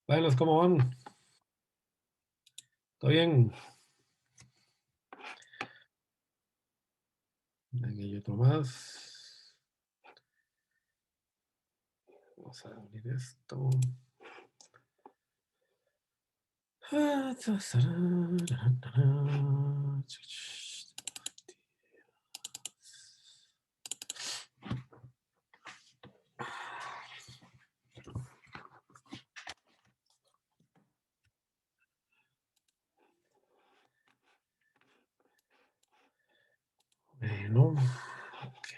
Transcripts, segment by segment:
Buenas, ¿cómo van? ¿Todo bien? Aquí hay otro más. Vamos a abrir esto. Bueno, ok.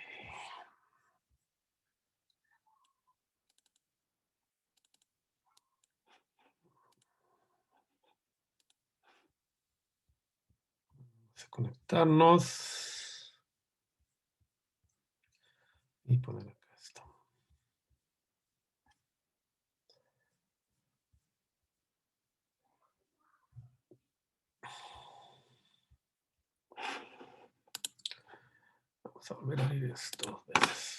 Vamos a conectarnos y poner acá esto. Vamos a volver a abrir esto dos veces.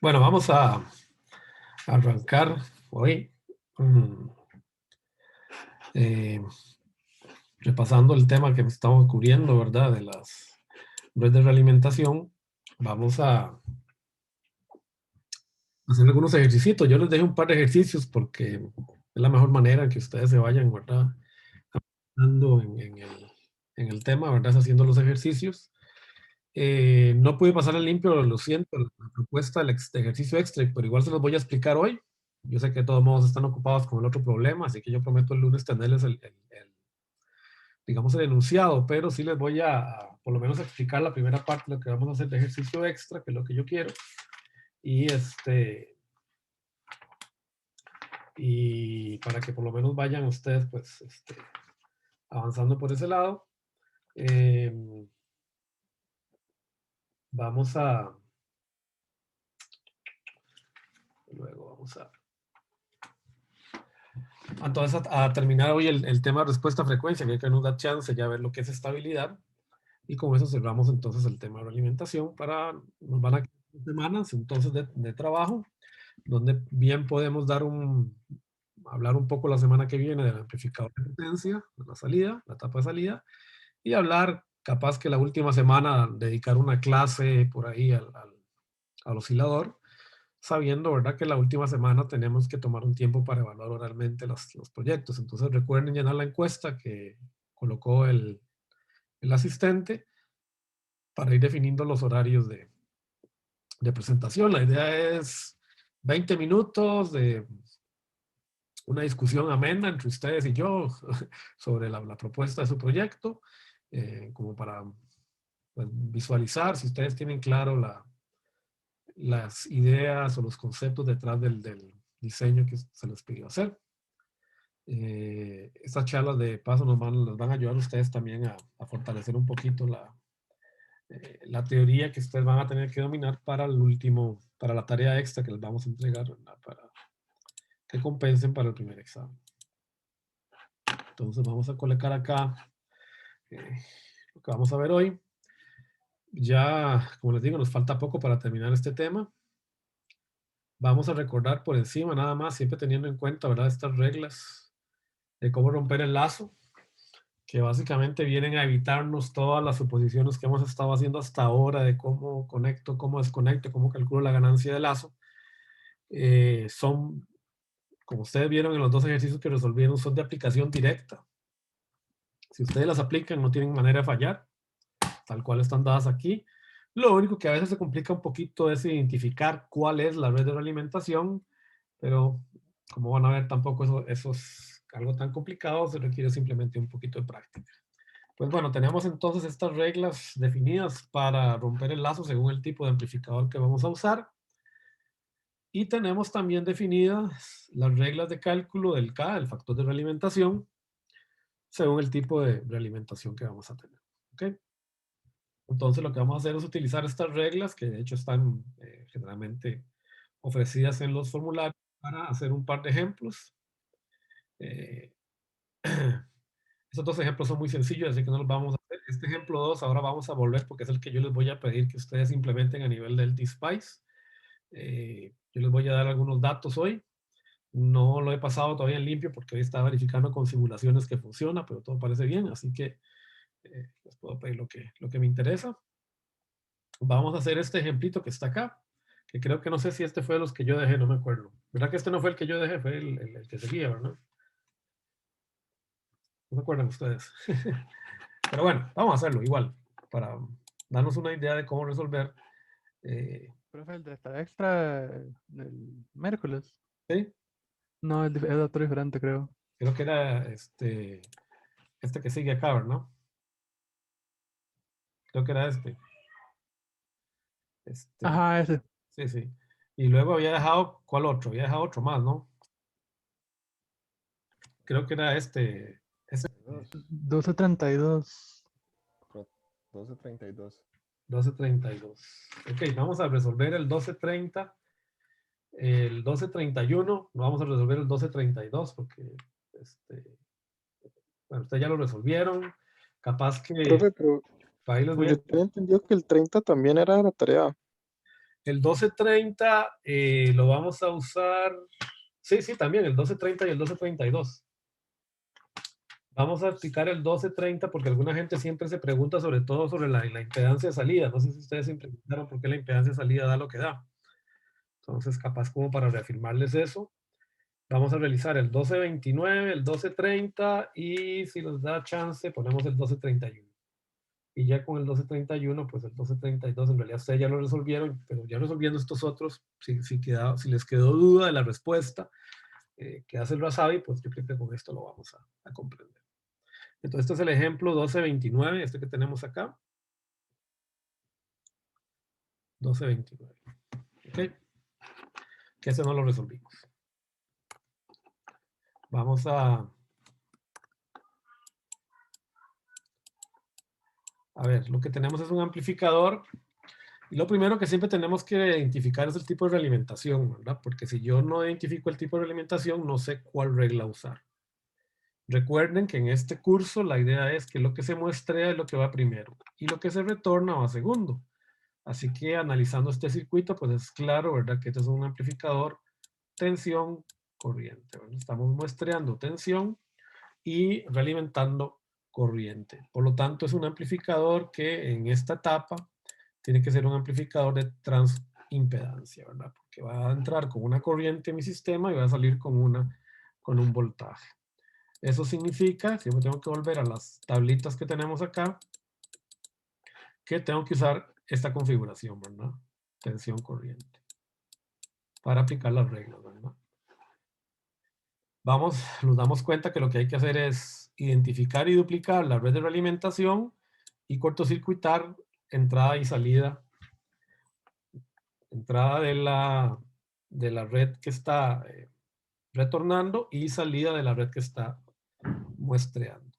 Bueno, vamos a arrancar hoy mm, eh, repasando el tema que estamos cubriendo, ¿verdad? De las redes de realimentación. Vamos a hacer algunos ejercicios. Yo les dejé un par de ejercicios porque es la mejor manera en que ustedes se vayan, ¿verdad? Dando en el tema, ¿verdad? Haciendo los ejercicios. No pude pasar el limpio, lo siento, la propuesta del ejercicio extra, pero igual se los voy a explicar hoy. Yo sé que de todos modos están ocupados con el otro problema, así que yo prometo el lunes tenerles digamos, el enunciado, pero sí les voy a por lo menos explicar la primera parte de lo que vamos a hacer de ejercicio extra, que es lo que yo quiero. Y y para que por lo menos vayan ustedes pues avanzando por ese lado. Eh, vamos a, luego vamos a, entonces a terminar hoy el tema respuesta-frecuencia, que nos da chance ya ver lo que es estabilidad, y con eso cerramos entonces el tema de la alimentación nos van a quedar 2 semanas entonces de trabajo, donde bien podemos hablar un poco la semana que viene del amplificador de potencia, de la salida, la etapa de salida, y hablar, capaz que la última semana, dedicar una clase por ahí al oscilador, sabiendo, ¿verdad?, que la última semana tenemos que tomar un tiempo para evaluar oralmente los proyectos. Entonces recuerden llenar la encuesta que colocó el asistente para ir definiendo los horarios de presentación. La idea es 20 minutos de una discusión amena entre ustedes y yo sobre la propuesta de su proyecto, como para pues, visualizar si ustedes tienen claro las ideas o los conceptos detrás del diseño que se les pidió hacer. Estas charlas de paso les van a ayudar a ustedes también a fortalecer un poquito la teoría que ustedes van a tener que dominar para la tarea extra que les vamos a entregar, ¿verdad?, para que compensen para el primer examen. Entonces vamos a colocar acá lo que vamos a ver hoy. Ya, como les digo, nos falta poco para terminar este tema. Vamos a recordar por encima nada más, siempre teniendo en cuenta, ¿verdad?, estas reglas de cómo romper el lazo, que básicamente vienen a evitarnos todas las suposiciones que hemos estado haciendo hasta ahora de cómo conecto, cómo desconecto, cómo calculo la ganancia de lazo. Son, como ustedes vieron en los dos ejercicios que resolvieron, son de aplicación directa. Si ustedes las aplican, no tienen manera de fallar, tal cual están dadas aquí. Lo único que a veces se complica un poquito es identificar cuál es la red de realimentación, pero como van a ver, tampoco eso es algo tan complicado, se requiere simplemente un poquito de práctica. Pues bueno, tenemos entonces estas reglas definidas para romper el lazo según el tipo de amplificador que vamos a usar. Y tenemos también definidas las reglas de cálculo del K, el factor de realimentación, según el tipo de realimentación que vamos a tener. ¿Okay? Entonces lo que vamos a hacer es utilizar estas reglas, que de hecho están generalmente ofrecidas en los formularios, para hacer un par de ejemplos. Eh, Estos dos ejemplos son muy sencillos, así que no los vamos a hacer. Este ejemplo 2 ahora vamos a volver porque es el que yo les voy a pedir que ustedes implementen a nivel del DSpice. Yo les voy a dar algunos datos hoy. No lo he pasado todavía en limpio porque hoy está verificando con simulaciones que funciona, pero todo parece bien, así que les puedo pedir lo que me interesa. Vamos a hacer este ejemplito que está acá, que creo que no sé si este fue de los que yo dejé, no me acuerdo. ¿Verdad que este no fue el que yo dejé? Fue el que seguía, ¿verdad? No se acuerdan ustedes. Pero bueno, vamos a hacerlo igual, para darnos una idea de cómo resolver. Profe, el de esta extra del miércoles. ¿Sí? No, es otro diferente, creo. Creo que era este que sigue acá, ¿verdad? Creo que era este. Este, Ajá, ese. sí, sí. Y luego había dejado, ¿cuál otro? Había dejado otro más, ¿no? Creo que era este 1232. 1232. 1232. Ok, vamos a resolver el 1230, el 1231, no vamos a resolver el 1232 porque, bueno, ustedes ya lo resolvieron. Capaz que Profe, pero ahí les voy a... yo tenía entendido que el 30 también era la tarea. El 1230 lo vamos a usar, sí, sí, también el 1230 y el 1232. Vamos a aplicar el 1230 porque alguna gente siempre se pregunta sobre todo sobre la impedancia de salida. No sé si ustedes siempre preguntaron por qué la impedancia de salida da lo que da. Entonces, capaz como para reafirmarles eso, vamos a realizar el 1229, el 1230 y si nos da chance ponemos el 1231. Y ya con el 1231, pues el 1232 en realidad ustedes ya lo resolvieron, pero ya resolviendo estos otros, si les quedó duda de la respuesta que hace el Rasabi, pues yo creo que con esto lo vamos a comprender. Entonces, este es el ejemplo 1229, este que tenemos acá. 1229. ¿Ok? Que ese no lo resolvimos. Vamos a ver, lo que tenemos es un amplificador. Y lo primero que siempre tenemos que identificar es el tipo de realimentación, ¿verdad? Porque si yo no identifico el tipo de realimentación, no sé cuál regla usar. Recuerden que en este curso la idea es que lo que se muestra es lo que va primero y lo que se retorna va segundo. Así que analizando este circuito, pues es claro, ¿verdad? Que este es un amplificador tensión corriente, ¿verdad? Estamos muestreando tensión y realimentando corriente. Por lo tanto, es un amplificador que en esta etapa tiene que ser un amplificador de transimpedancia, ¿verdad? Porque va a entrar con una corriente en mi sistema y va a salir con un voltaje. Eso significa, siempre tengo que volver a las tablitas que tenemos acá, que tengo que usar esta configuración, ¿verdad? Tensión corriente. Para aplicar las reglas, ¿verdad? Nos damos cuenta que lo que hay que hacer es identificar y duplicar la red de realimentación y cortocircuitar entrada y salida. Entrada de la red que está retornando y salida de la red que está muestreando.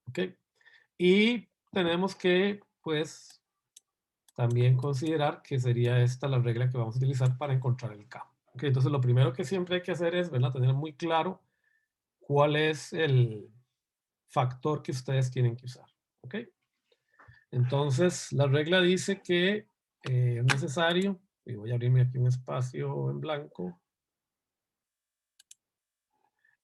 ¿Ok? Y tenemos que, pues, también considerar que sería esta la regla que vamos a utilizar para encontrar el K. ¿Ok? Entonces, lo primero que siempre hay que hacer es, ¿verdad? Tener muy claro cuál es el factor que ustedes tienen que usar. ¿Ok? Entonces, la regla dice que es necesario, y voy a abrirme aquí un espacio en blanco,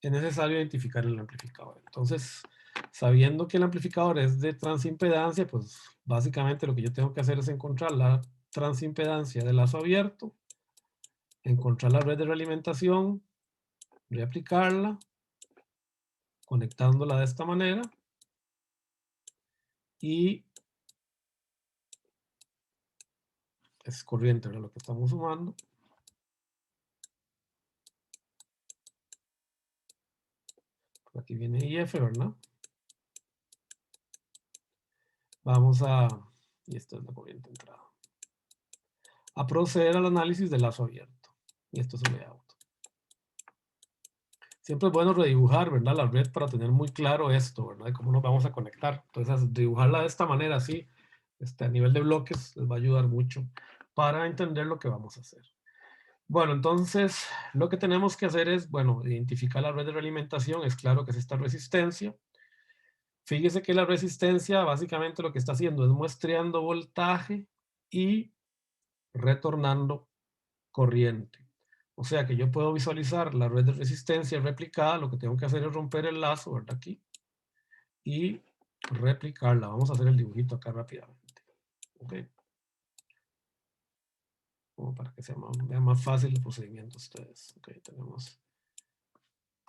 es necesario identificar el amplificador. Entonces, sabiendo que el amplificador es de transimpedancia, pues básicamente lo que yo tengo que hacer es encontrar la transimpedancia de lazo abierto, encontrar la red de realimentación, reaplicarla, conectándola de esta manera y es corriente, ¿verdad? Lo que estamos sumando. Por aquí viene IF, ¿verdad? Vamos y esta es la corriente entrada, a proceder al análisis del lazo abierto. Y esto es un layout. Siempre es bueno redibujar, ¿verdad? La red para tener muy claro esto, ¿verdad? De cómo nos vamos a conectar. Entonces, dibujarla de esta manera, así, a nivel de bloques, les va a ayudar mucho para entender lo que vamos a hacer. Bueno, entonces lo que tenemos que hacer es, bueno, identificar la red de realimentación. Es claro que es esta resistencia. Fíjese que la resistencia básicamente lo que está haciendo es muestreando voltaje y retornando corriente. O sea que yo puedo visualizar la red de resistencia replicada. Lo que tengo que hacer es romper el lazo, ¿verdad? Aquí. Y replicarla. Vamos a hacer el dibujito acá rápidamente. Ok. Como para que sea vean más fácil el procedimiento ustedes. Ok, tenemos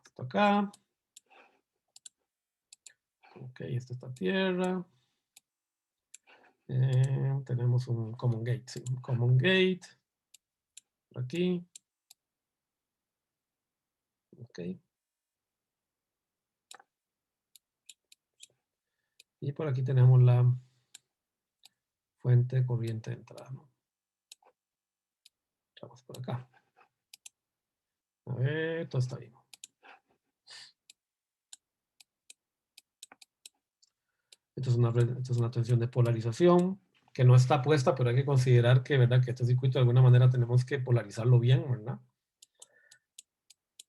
esto acá. Ok, esta está tierra. Tenemos un common gate, sí, un common gate. Por aquí. Ok. Y por aquí tenemos la fuente de corriente de entrada, ¿no? Vamos por acá. A ver, todo está bien. Esto es una tensión de polarización que no está puesta, pero hay que considerar que, ¿verdad? Que este circuito de alguna manera tenemos que polarizarlo bien, ¿verdad?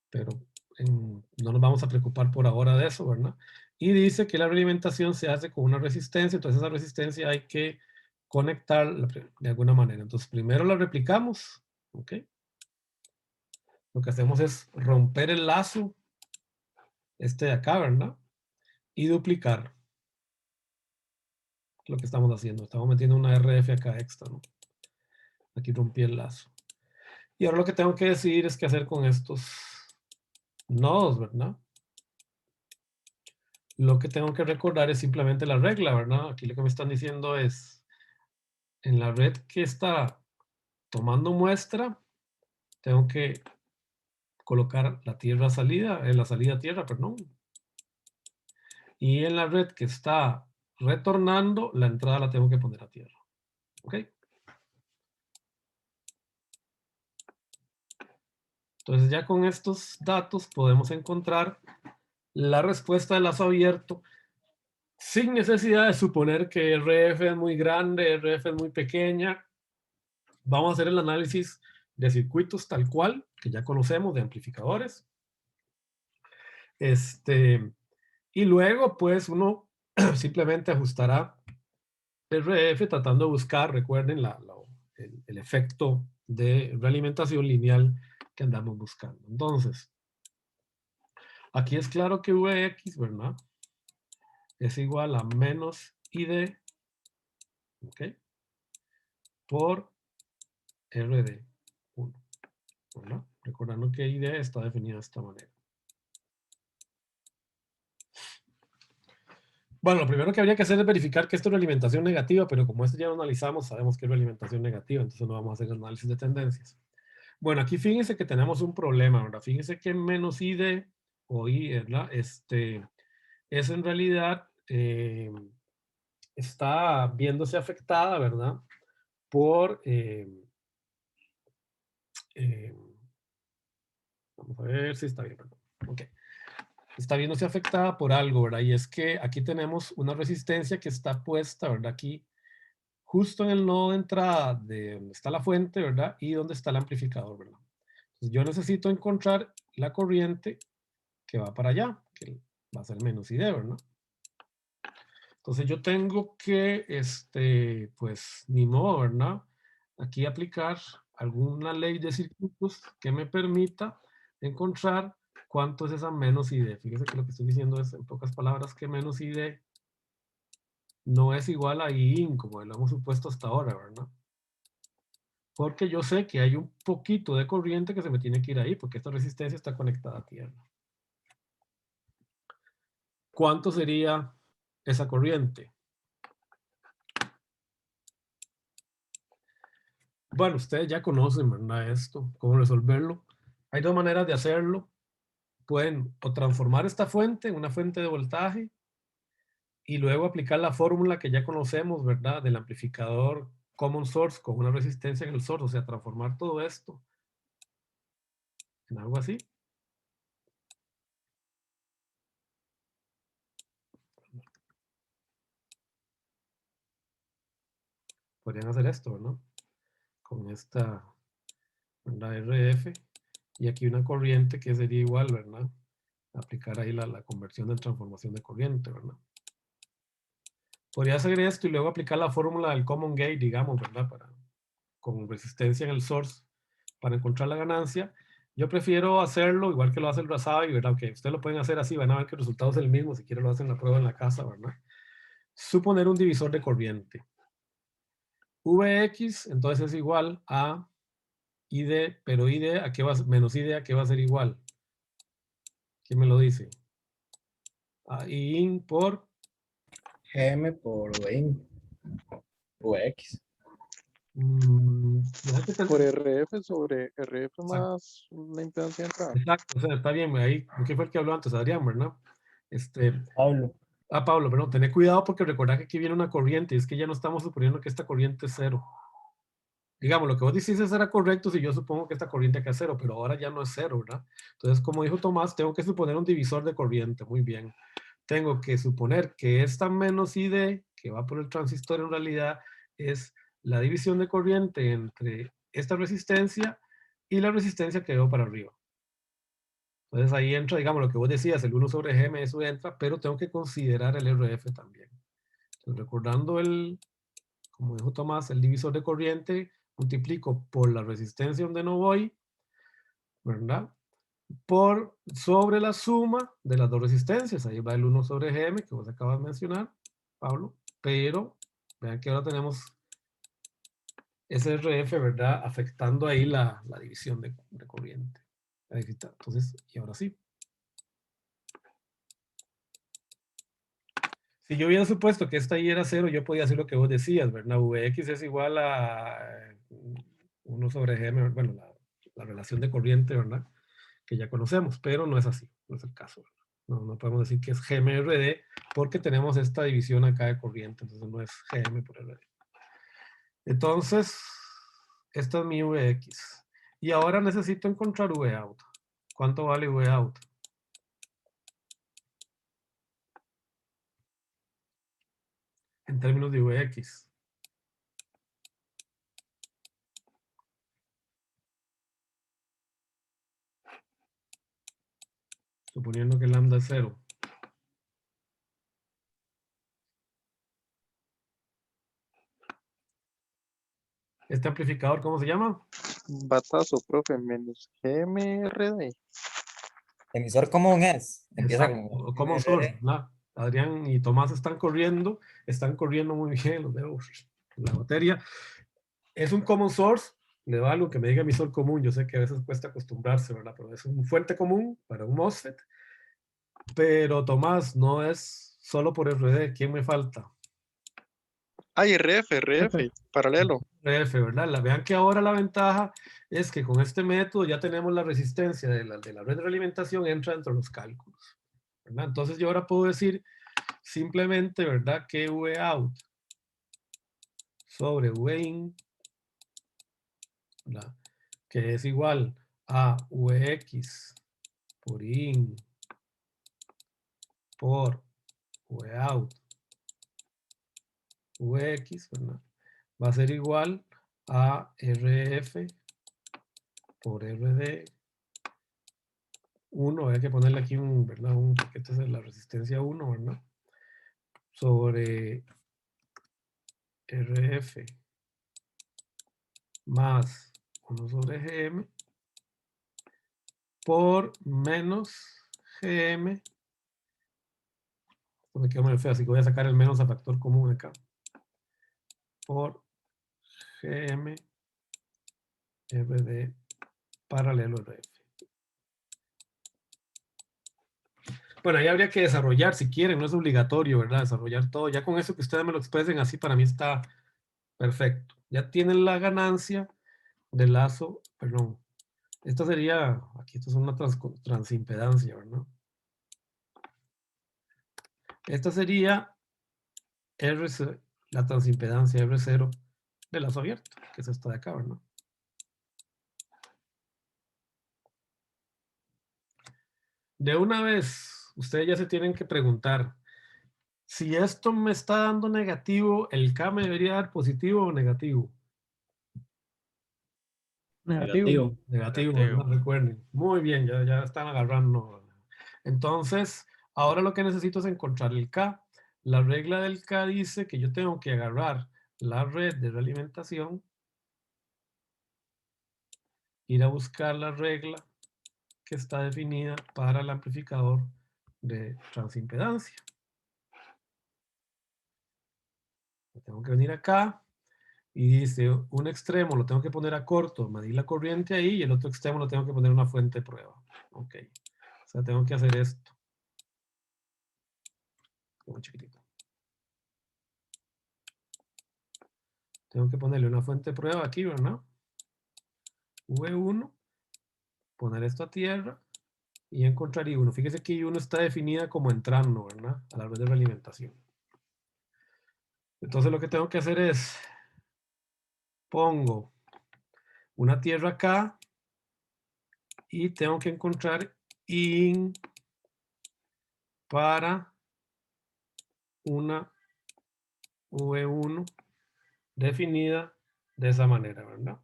Pero no nos vamos a preocupar por ahora de eso, ¿verdad? Y dice que la realimentación se hace con una resistencia, entonces esa resistencia hay que conectarla de alguna manera. Entonces primero la replicamos, ¿ok? Lo que hacemos es romper el lazo, este de acá, ¿verdad? Y duplicar lo que estamos haciendo. Estamos metiendo una RF acá extra, ¿no? Aquí rompí el lazo. Y ahora lo que tengo que decidir es qué hacer con estos nodos, ¿verdad? Lo que tengo que recordar es simplemente la regla, ¿verdad? Aquí lo que me están diciendo es, en la red que está tomando muestra, tengo que colocar la tierra salida, en la salida tierra, perdón. Y en la red que está retornando, la entrada la tengo que poner a tierra. ¿Ok? Entonces ya con estos datos podemos encontrar la respuesta del lazo abierto sin necesidad de suponer que RF es muy grande, RF es muy pequeña. Vamos a hacer el análisis de circuitos tal cual, que ya conocemos, de amplificadores. Y luego, pues, uno simplemente ajustará RF tratando de buscar, recuerden, el efecto de realimentación lineal que andamos buscando. Entonces, aquí es claro que Vx, ¿verdad? Es igual a menos ID, ¿ok? Por RD1, ¿verdad? Recordando que ID está definida de esta manera. Bueno, lo primero que habría que hacer es verificar que esto es realimentación negativa, pero como esto ya lo analizamos, sabemos que es realimentación negativa, entonces no vamos a hacer análisis de tendencias. Bueno, aquí fíjense que tenemos un problema, ¿verdad? Fíjense que menos ID o I, ¿verdad? Es en realidad, está viéndose afectada, ¿verdad? Por, vamos a ver si está bien, perdón. Ok. Está viéndose afectada por algo, ¿verdad? Y es que aquí tenemos una resistencia que está puesta, ¿verdad? Aquí, justo en el nodo de entrada de donde está la fuente, ¿verdad? Y donde está el amplificador, ¿verdad? Entonces yo necesito encontrar la corriente que va para allá, que va a ser menos ID, ¿verdad? Entonces yo tengo que, pues, ni modo, ¿verdad? Aquí aplicar alguna ley de circuitos que me permita encontrar cuánto es esa menos ID. Fíjese que lo que estoy diciendo es, en pocas palabras, que menos ID no es igual a IIN, como lo hemos supuesto hasta ahora, ¿verdad? Porque yo sé que hay un poquito de corriente que se me tiene que ir ahí, porque esta resistencia está conectada a tierra. ¿Cuánto sería esa corriente? Bueno, ustedes ya conocen, ¿verdad? Esto, cómo resolverlo. Hay dos maneras de hacerlo. Pueden o transformar esta fuente en una fuente de voltaje y luego aplicar la fórmula que ya conocemos, ¿verdad? Del amplificador common source con una resistencia en el source, o sea, transformar todo esto en algo así. Podrían hacer esto, ¿no? Con esta ¿verdad? RF, y aquí una corriente que sería igual, ¿verdad? Aplicar ahí la conversión de transformación de corriente, ¿verdad? Podría hacer esto y luego aplicar la fórmula del common gate, digamos, ¿verdad? Con resistencia en el source para encontrar la ganancia. Yo prefiero hacerlo igual que lo hace el Razavi, ¿verdad? Aunque ustedes lo pueden hacer así, van a ver que el resultado es el mismo, si quieren lo hacen la prueba en la casa, ¿verdad? Suponer un divisor de corriente. Vx, entonces es igual a ID, pero ID, ¿a qué va, menos ID, ¿a qué va a ser igual? ¿Quién me lo dice? A IN por GM por VIN. VX. Por RF sobre RF Exacto. más la impedancia de entrada. Exacto, o sea, está bien, ahí, ¿qué fue el que habló antes? Adrián, ¿verdad? Pablo. Pablo, perdón, tené cuidado porque recordad que aquí viene una corriente, y es que ya no estamos suponiendo que esta corriente es cero. Digamos, lo que vos decís era correcto si yo supongo que esta corriente acá es cero, pero ahora ya no es cero, ¿verdad? Entonces, como dijo Tomás, tengo que suponer un divisor de corriente, muy bien. Tengo que suponer que esta menos ID, que va por el transistor en realidad, es la división de corriente entre esta resistencia y la resistencia que veo para arriba. Entonces ahí entra, digamos, lo que vos decías, el 1 sobre Gm, eso entra, pero tengo que considerar el RF también. Entonces, recordando como dijo Tomás, el divisor de corriente, multiplico por la resistencia donde no voy, ¿verdad? Sobre la suma de las dos resistencias. Ahí va el 1 sobre Gm, que vos acabas de mencionar, Pablo, pero vean que ahora tenemos ese RF, ¿verdad? Afectando ahí la división de corriente. Ahí está. Entonces, y ahora sí. Si yo hubiera supuesto que esta y era 0, yo podía hacer lo que vos decías, ¿verdad? Vx es igual a 1 sobre Gm, bueno, la relación de corriente, ¿verdad? Que ya conocemos, pero no es así, no es el caso, ¿verdad? No podemos decir que es GMRD porque tenemos esta división acá de corriente, entonces no es GM por RD. Entonces, esta es mi Vx. Y ahora necesito encontrar Vout. ¿Cuánto vale Vout? En términos de Vx. Suponiendo que lambda es 0. ¿Este amplificador cómo se llama? Batazo, profe, menos GMRD. Emisor común es. Empieza Exacto, con common source, MRD. ¿verdad? Adrián y Tomás están corriendo muy bien, los veo. La batería es un common source, le da algo que me diga emisor común, yo sé que a veces cuesta acostumbrarse, ¿verdad? Pero es un fuente común para un MOSFET, pero Tomás, no es solo por RD, ¿quién me falta? Ay, RF, paralelo. RF, ¿verdad? Vean que ahora la ventaja es que con este método ya tenemos la resistencia de la red de realimentación, entra dentro de los cálculos, ¿verdad? Entonces yo ahora puedo decir simplemente, ¿verdad? Que Vout sobre Vin, ¿verdad? Que es igual a Vx por in por Vout Vx, ¿verdad? Va a ser igual a Rf por Rd 1, hay que ponerle aquí ¿verdad? Porque esta es la resistencia 1, ¿verdad? Sobre Rf más 1 sobre Gm por menos Gm. Me quedo muy feo, así que voy a sacar el menos a factor común acá. Por Gm Rd paralelo Rf. Bueno, ahí habría que desarrollar, si quieren, no es obligatorio, ¿verdad? Desarrollar todo. Ya con eso que ustedes me lo expresen así, para mí está perfecto. Ya tienen la ganancia del lazo, perdón. Esta sería, aquí esto es una transimpedancia, ¿verdad? Esta sería R0, la transimpedancia R0 de lazo abierto, que es esta de acá, ¿verdad? De una vez, ustedes ya se tienen que preguntar, si esto me está dando negativo, ¿el K me debería dar positivo o negativo? Negativo. Negativo, Negativo. ¿verdad? Recuerden. Muy bien, ya están agarrando. Entonces, ahora lo que necesito es encontrar el K. La regla del K dice que yo tengo que agarrar la red de realimentación, ir a buscar la regla que está definida para el amplificador de transimpedancia. Tengo que venir acá y dice, un extremo lo tengo que poner a corto, medir la corriente ahí, y el otro extremo lo tengo que poner una fuente de prueba. Ok. O sea, tengo que hacer esto. Muy chiquitito. Tengo que ponerle una fuente de prueba aquí, ¿verdad? V1, poner esto a tierra y encontrar I1. Fíjese que I1 está definida como entrando, ¿verdad? A la red de realimentación. Entonces lo que tengo que hacer es, pongo una tierra acá y tengo que encontrar IN para una V1 definida de esa manera, ¿verdad?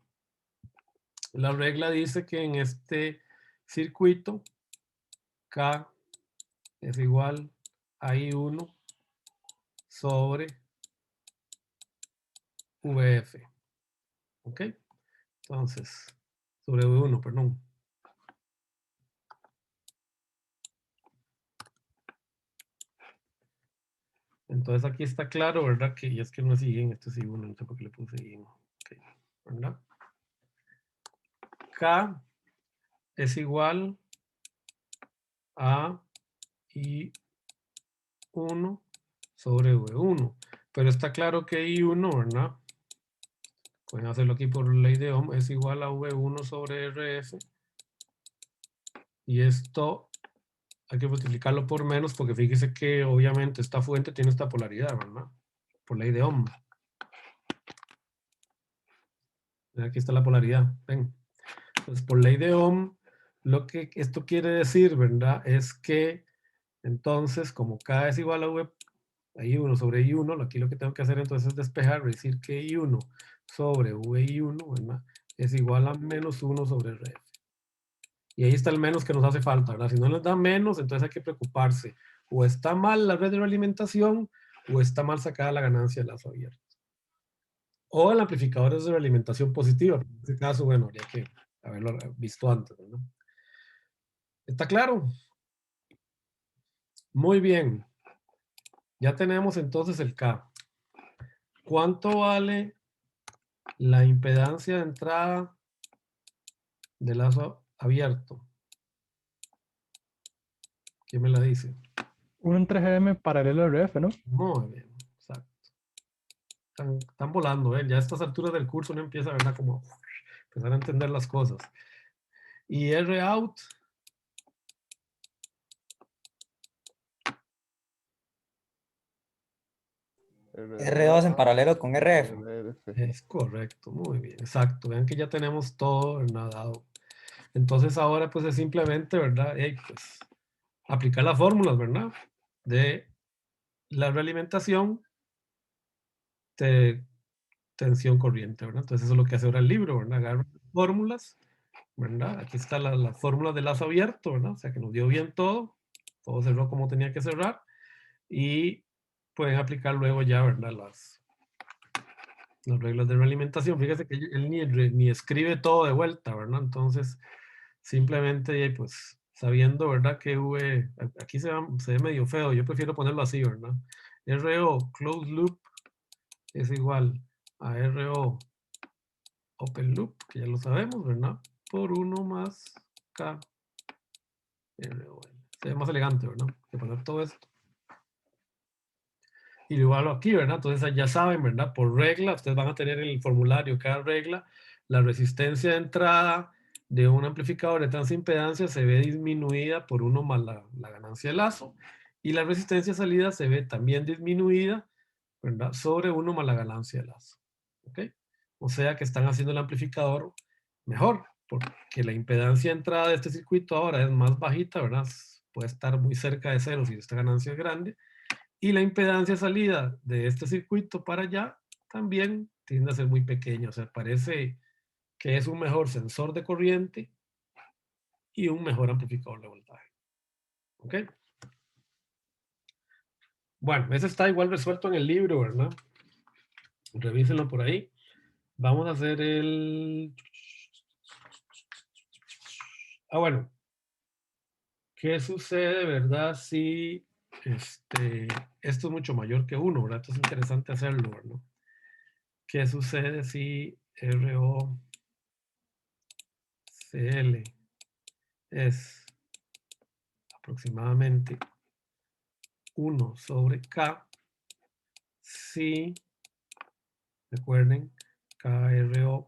La regla dice que en este circuito K es igual a I1 sobre VF. ¿Ok? Entonces, sobre V1, perdón. Entonces aquí está claro, ¿verdad? Que ya es que no es I, esto es I1, no sé por qué le puse I1. Okay, ¿verdad? K es igual a I1 sobre V1. Pero está claro que I1, ¿verdad? Pueden hacerlo aquí por ley de Ohm, es igual a V1 sobre RF. Y esto hay que multiplicarlo por menos porque fíjese que obviamente esta fuente tiene esta polaridad, ¿verdad? Por ley de Ohm. Aquí está la polaridad, ven. Entonces, por ley de Ohm, lo que esto quiere decir, ¿verdad? Es que entonces, como K es igual a I1 sobre I1, aquí lo que tengo que hacer entonces es despejar, decir que I1 sobre VI1, ¿verdad? Es igual a menos 1 sobre RF. Y ahí está el menos que nos hace falta, ¿verdad? Si no nos da menos, entonces hay que preocuparse. O está mal la red de realimentación, o está mal sacada la ganancia de lazo abierto. O el amplificador es de realimentación positiva. En este caso, bueno, habría que haberlo visto antes, ¿verdad? ¿Está claro? Muy bien. Ya tenemos entonces el K. ¿Cuánto vale la impedancia de entrada de lazo abierto? ¿Quién me la dice? Un 3M paralelo al RF, ¿no? Muy bien, exacto. Están volando, ¿eh? Ya a estas alturas del curso uno empieza, ¿verdad? Como empezar a entender las cosas. Y R out. R2 en paralelo con RF. Es correcto, muy bien, exacto. Vean que ya tenemos todo, ¿verdad? Dado. Entonces ahora pues es simplemente, ¿verdad? Pues, aplicar las fórmulas, ¿verdad? De la realimentación de tensión corriente, ¿verdad? Entonces eso es lo que hace ahora el libro, ¿verdad? Agarra fórmulas, ¿verdad? Aquí está la fórmula de lazo abierto, ¿verdad? O sea que nos dio bien todo cerró como tenía que cerrar y pueden aplicar luego ya, ¿verdad? Las reglas de realimentación. Fíjese que él ni escribe todo de vuelta, ¿verdad? Entonces, simplemente, pues, sabiendo, ¿verdad? Que aquí se ve medio feo, yo prefiero ponerlo así, ¿verdad? RO closed loop es igual a RO open loop, que ya lo sabemos, ¿verdad? Por 1 más K RO. Se ve más elegante, ¿verdad? Que poner todo esto. Y igual aquí, ¿verdad? Entonces ya saben, ¿verdad? Por regla, ustedes van a tener en el formulario cada regla, la resistencia de entrada de un amplificador de transimpedancia se ve disminuida por 1 más la ganancia de lazo, y la resistencia de salida se ve también disminuida, ¿verdad? Sobre 1 más la ganancia de lazo. ¿Ok? O sea que están haciendo el amplificador mejor, porque la impedancia de entrada de este circuito ahora es más bajita, ¿verdad? Puede estar muy cerca de cero si esta ganancia es grande, y la impedancia salida de este circuito para allá también tiende a ser muy pequeña. O sea, parece que es un mejor sensor de corriente y un mejor amplificador de voltaje. ¿Ok? Bueno, ese está igual resuelto en el libro, ¿verdad? Revísenlo por ahí. Vamos a hacer el... Ah, bueno. ¿Qué sucede, verdad, si esto es mucho mayor que 1, ¿verdad? Esto es interesante hacerlo, ¿verdad? ¿Qué sucede si ROCL es aproximadamente 1 sobre K si, recuerden, KRO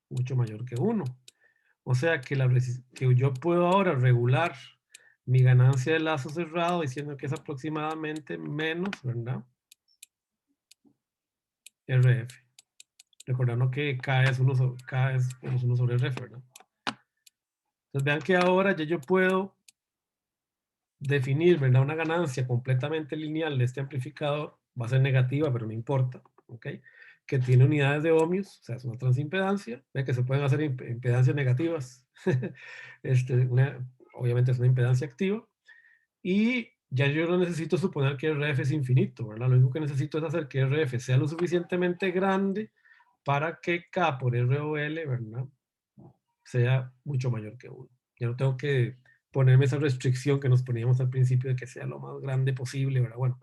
mucho mayor que 1? O sea que yo puedo ahora regular mi ganancia de lazo cerrado diciendo que es aproximadamente menos, ¿verdad? RF. Recordando que K es 1 sobre RF, ¿verdad? Entonces vean que ahora ya yo puedo definir, ¿verdad? Una ganancia completamente lineal de este amplificador, va a ser negativa, pero no importa, ¿ok? Que tiene unidades de ohmios, o sea, es una transimpedancia, ve que se pueden hacer impedancias negativas, obviamente es una impedancia activa, y ya yo no necesito suponer que RF es infinito, ¿verdad? Lo único que necesito es hacer que RF sea lo suficientemente grande para que K por ROL, ¿verdad? Sea mucho mayor que 1. Ya no tengo que ponerme esa restricción que nos poníamos al principio de que sea lo más grande posible, ¿verdad? Bueno,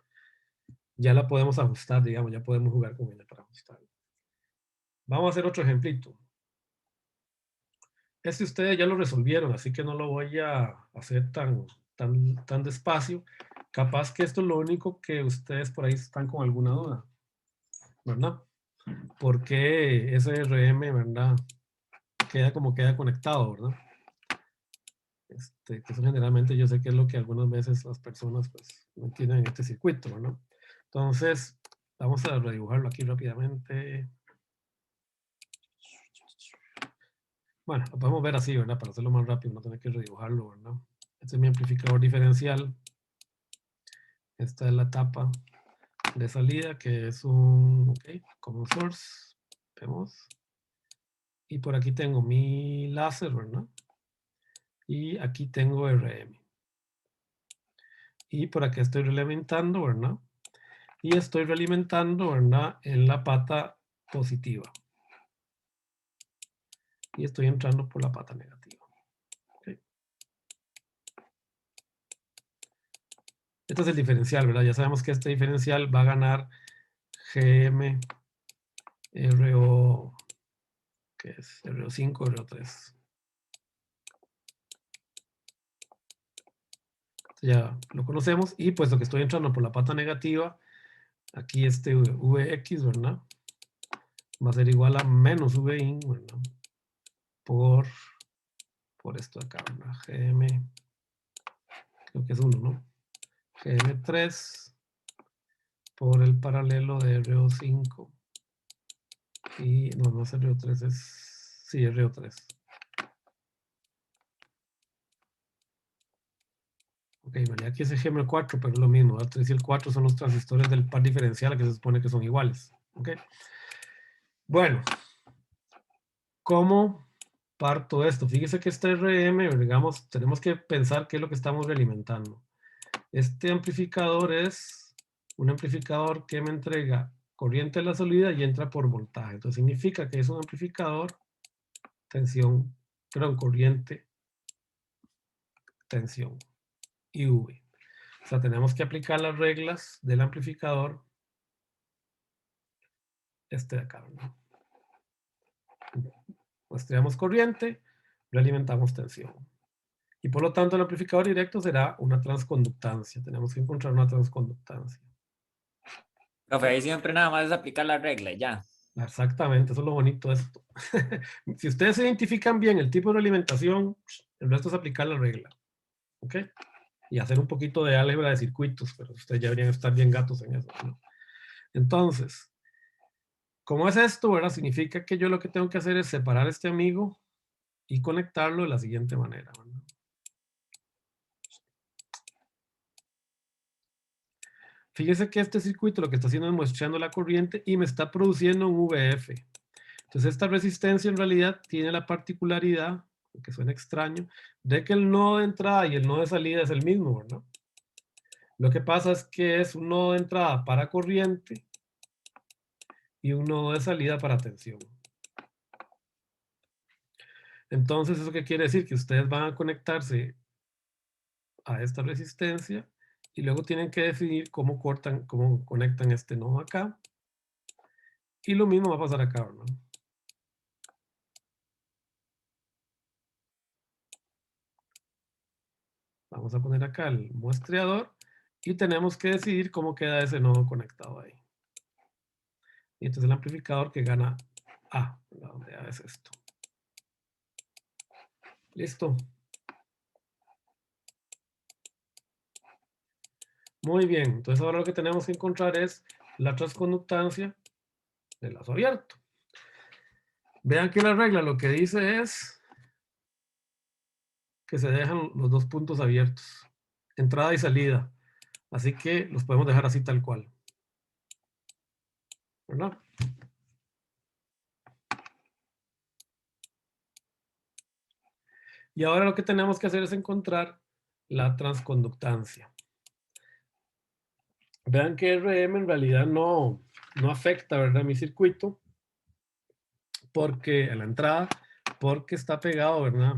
ya la podemos ajustar, digamos, ya podemos jugar con ella para ajustarla. Vamos a hacer otro ejemplito. Ustedes ya lo resolvieron, así que no lo voy a hacer tan despacio. Capaz que esto es lo único que ustedes por ahí están con alguna duda, ¿verdad? ¿Por qué SRM, verdad? Queda como queda conectado, ¿verdad? Que eso generalmente yo sé que es lo que algunas veces las personas pues no entienden en este circuito, ¿no? Entonces, vamos a redibujarlo aquí rápidamente. Bueno, lo podemos ver así, ¿verdad? Para hacerlo más rápido, no tener que redibujarlo, ¿verdad? Este es mi amplificador diferencial. Esta es la tapa de salida, que es un common source. Vemos. Y por aquí tengo mi láser, ¿verdad? Y aquí tengo RM. Y por aquí estoy realimentando, ¿verdad? Y estoy realimentando, ¿verdad? En la pata positiva. Y estoy entrando por la pata negativa. ¿Okay? Este es el diferencial, ¿verdad? Ya sabemos que este diferencial va a ganar GM RO, que es RO5, RO3. Ya lo conocemos. Y puesto que estoy entrando por la pata negativa, aquí este Vx, ¿verdad? Va a ser igual a menos Vin, ¿verdad? Por esto de acá, ¿verdad? GM, creo que es 1, ¿no? GM3 por el paralelo de RO5. Y no es RO3, sí, RO3. Ok, vale, aquí es GM4, pero es lo mismo. El 3 y el 4 son los transistores del par diferencial que se supone que son iguales. Ok. Bueno, ¿cómo parto esto? Fíjese que este RM, digamos, tenemos que pensar qué es lo que estamos realimentando. Este amplificador es un amplificador que me entrega corriente a la salida y entra por voltaje. Entonces significa que es un amplificador, tensión, perdón, corriente, tensión y V. O sea, tenemos que aplicar las reglas del amplificador de acá, ¿no? Muestreamos corriente, realimentamos tensión. Y por lo tanto el amplificador directo será una transconductancia. Tenemos que encontrar una transconductancia. Profe, ahí siempre nada más es aplicar la regla y ya. Exactamente, eso es lo bonito de esto. Si ustedes identifican bien el tipo de realimentación, el resto es aplicar la regla. ¿Ok? Y hacer un poquito de álgebra de circuitos, pero ustedes ya deberían estar bien gatos en eso, ¿no? Entonces, ¿cómo es esto, verdad? Significa que yo lo que tengo que hacer es separar este amigo y conectarlo de la siguiente manera, ¿verdad? Fíjese que este circuito lo que está haciendo es muestreando la corriente y me está produciendo un VF. Entonces esta resistencia en realidad tiene la particularidad, que suena extraño, de que el nodo de entrada y el nodo de salida es el mismo, ¿verdad? Lo que pasa es que es un nodo de entrada para corriente y un nodo de salida para tensión. Entonces, ¿eso qué quiere decir? Que ustedes van a conectarse a esta resistencia y luego tienen que definir cómo conectan este nodo acá. Y lo mismo va a pasar acá, ¿no? Vamos a poner acá el muestreador y tenemos que decidir cómo queda ese nodo conectado ahí. Y entonces el amplificador que gana A, donde A es esto. Listo. Muy bien, entonces ahora lo que tenemos que encontrar es la transconductancia del lazo abierto. Vean que la regla lo que dice es que se dejan los dos puntos abiertos, entrada y salida. Así que los podemos dejar así tal cual. ¿Verdad? Y ahora lo que tenemos que hacer es encontrar la transconductancia. Vean que RM en realidad no afecta, ¿verdad?, mi circuito, porque a la entrada, porque está pegado, ¿verdad?,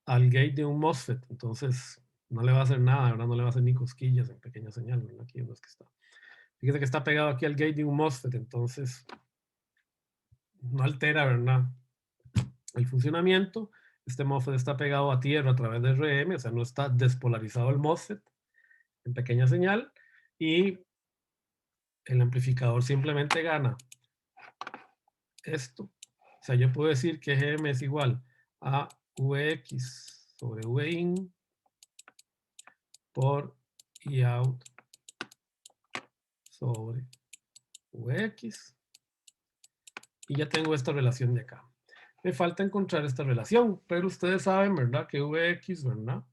al gate de un MOSFET. Entonces, no le va a hacer nada, ¿verdad? No le va a hacer ni cosquillas en pequeña señal, ¿verdad? Aquí no es que está. Fíjese que está pegado aquí al gate de un MOSFET, entonces no altera, ¿verdad?, el funcionamiento. Este MOSFET está pegado a tierra a través de RM, o sea, no está despolarizado el MOSFET en pequeña señal, y el amplificador simplemente gana esto. O sea, yo puedo decir que GM es igual a VX sobre VIN por IOUT sobre VX. Y ya tengo esta relación de acá. Me falta encontrar esta relación, pero ustedes saben, ¿verdad?, que VX, ¿verdad?,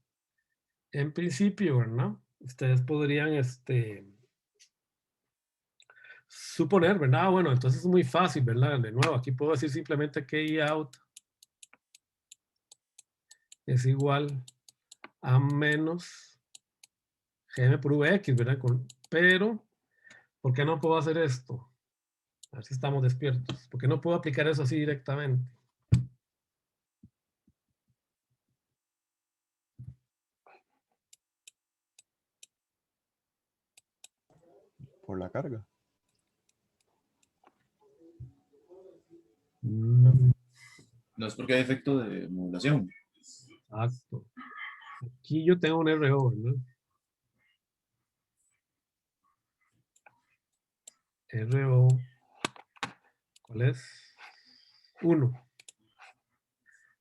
en principio, ¿verdad?, ustedes podrían suponer, ¿verdad? Bueno, entonces es muy fácil, ¿verdad? De nuevo, aquí puedo decir simplemente que IOUT es igual a menos GM por VX, ¿verdad? Pero, ¿por qué no puedo hacer esto? A ver si estamos despiertos. ¿Por qué no puedo aplicar eso así directamente? Por la carga. No es porque hay efecto de modulación. Exacto. Aquí yo tengo un RO, ¿verdad? RO, ¿cuál es? 1.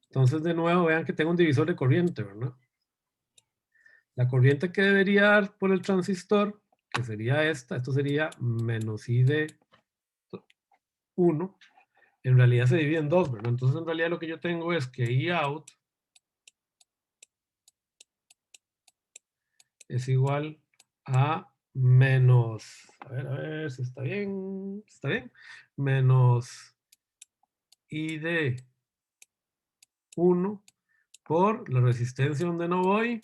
Entonces, de nuevo, vean que tengo un divisor de corriente, ¿verdad? La corriente que debería dar por el transistor, que sería esta, esto sería menos I de 1, en realidad se divide en 2, ¿verdad? Entonces, en realidad lo que yo tengo es que IOUT es igual a menos, a ver si está bien, menos I de 1 por la resistencia donde no voy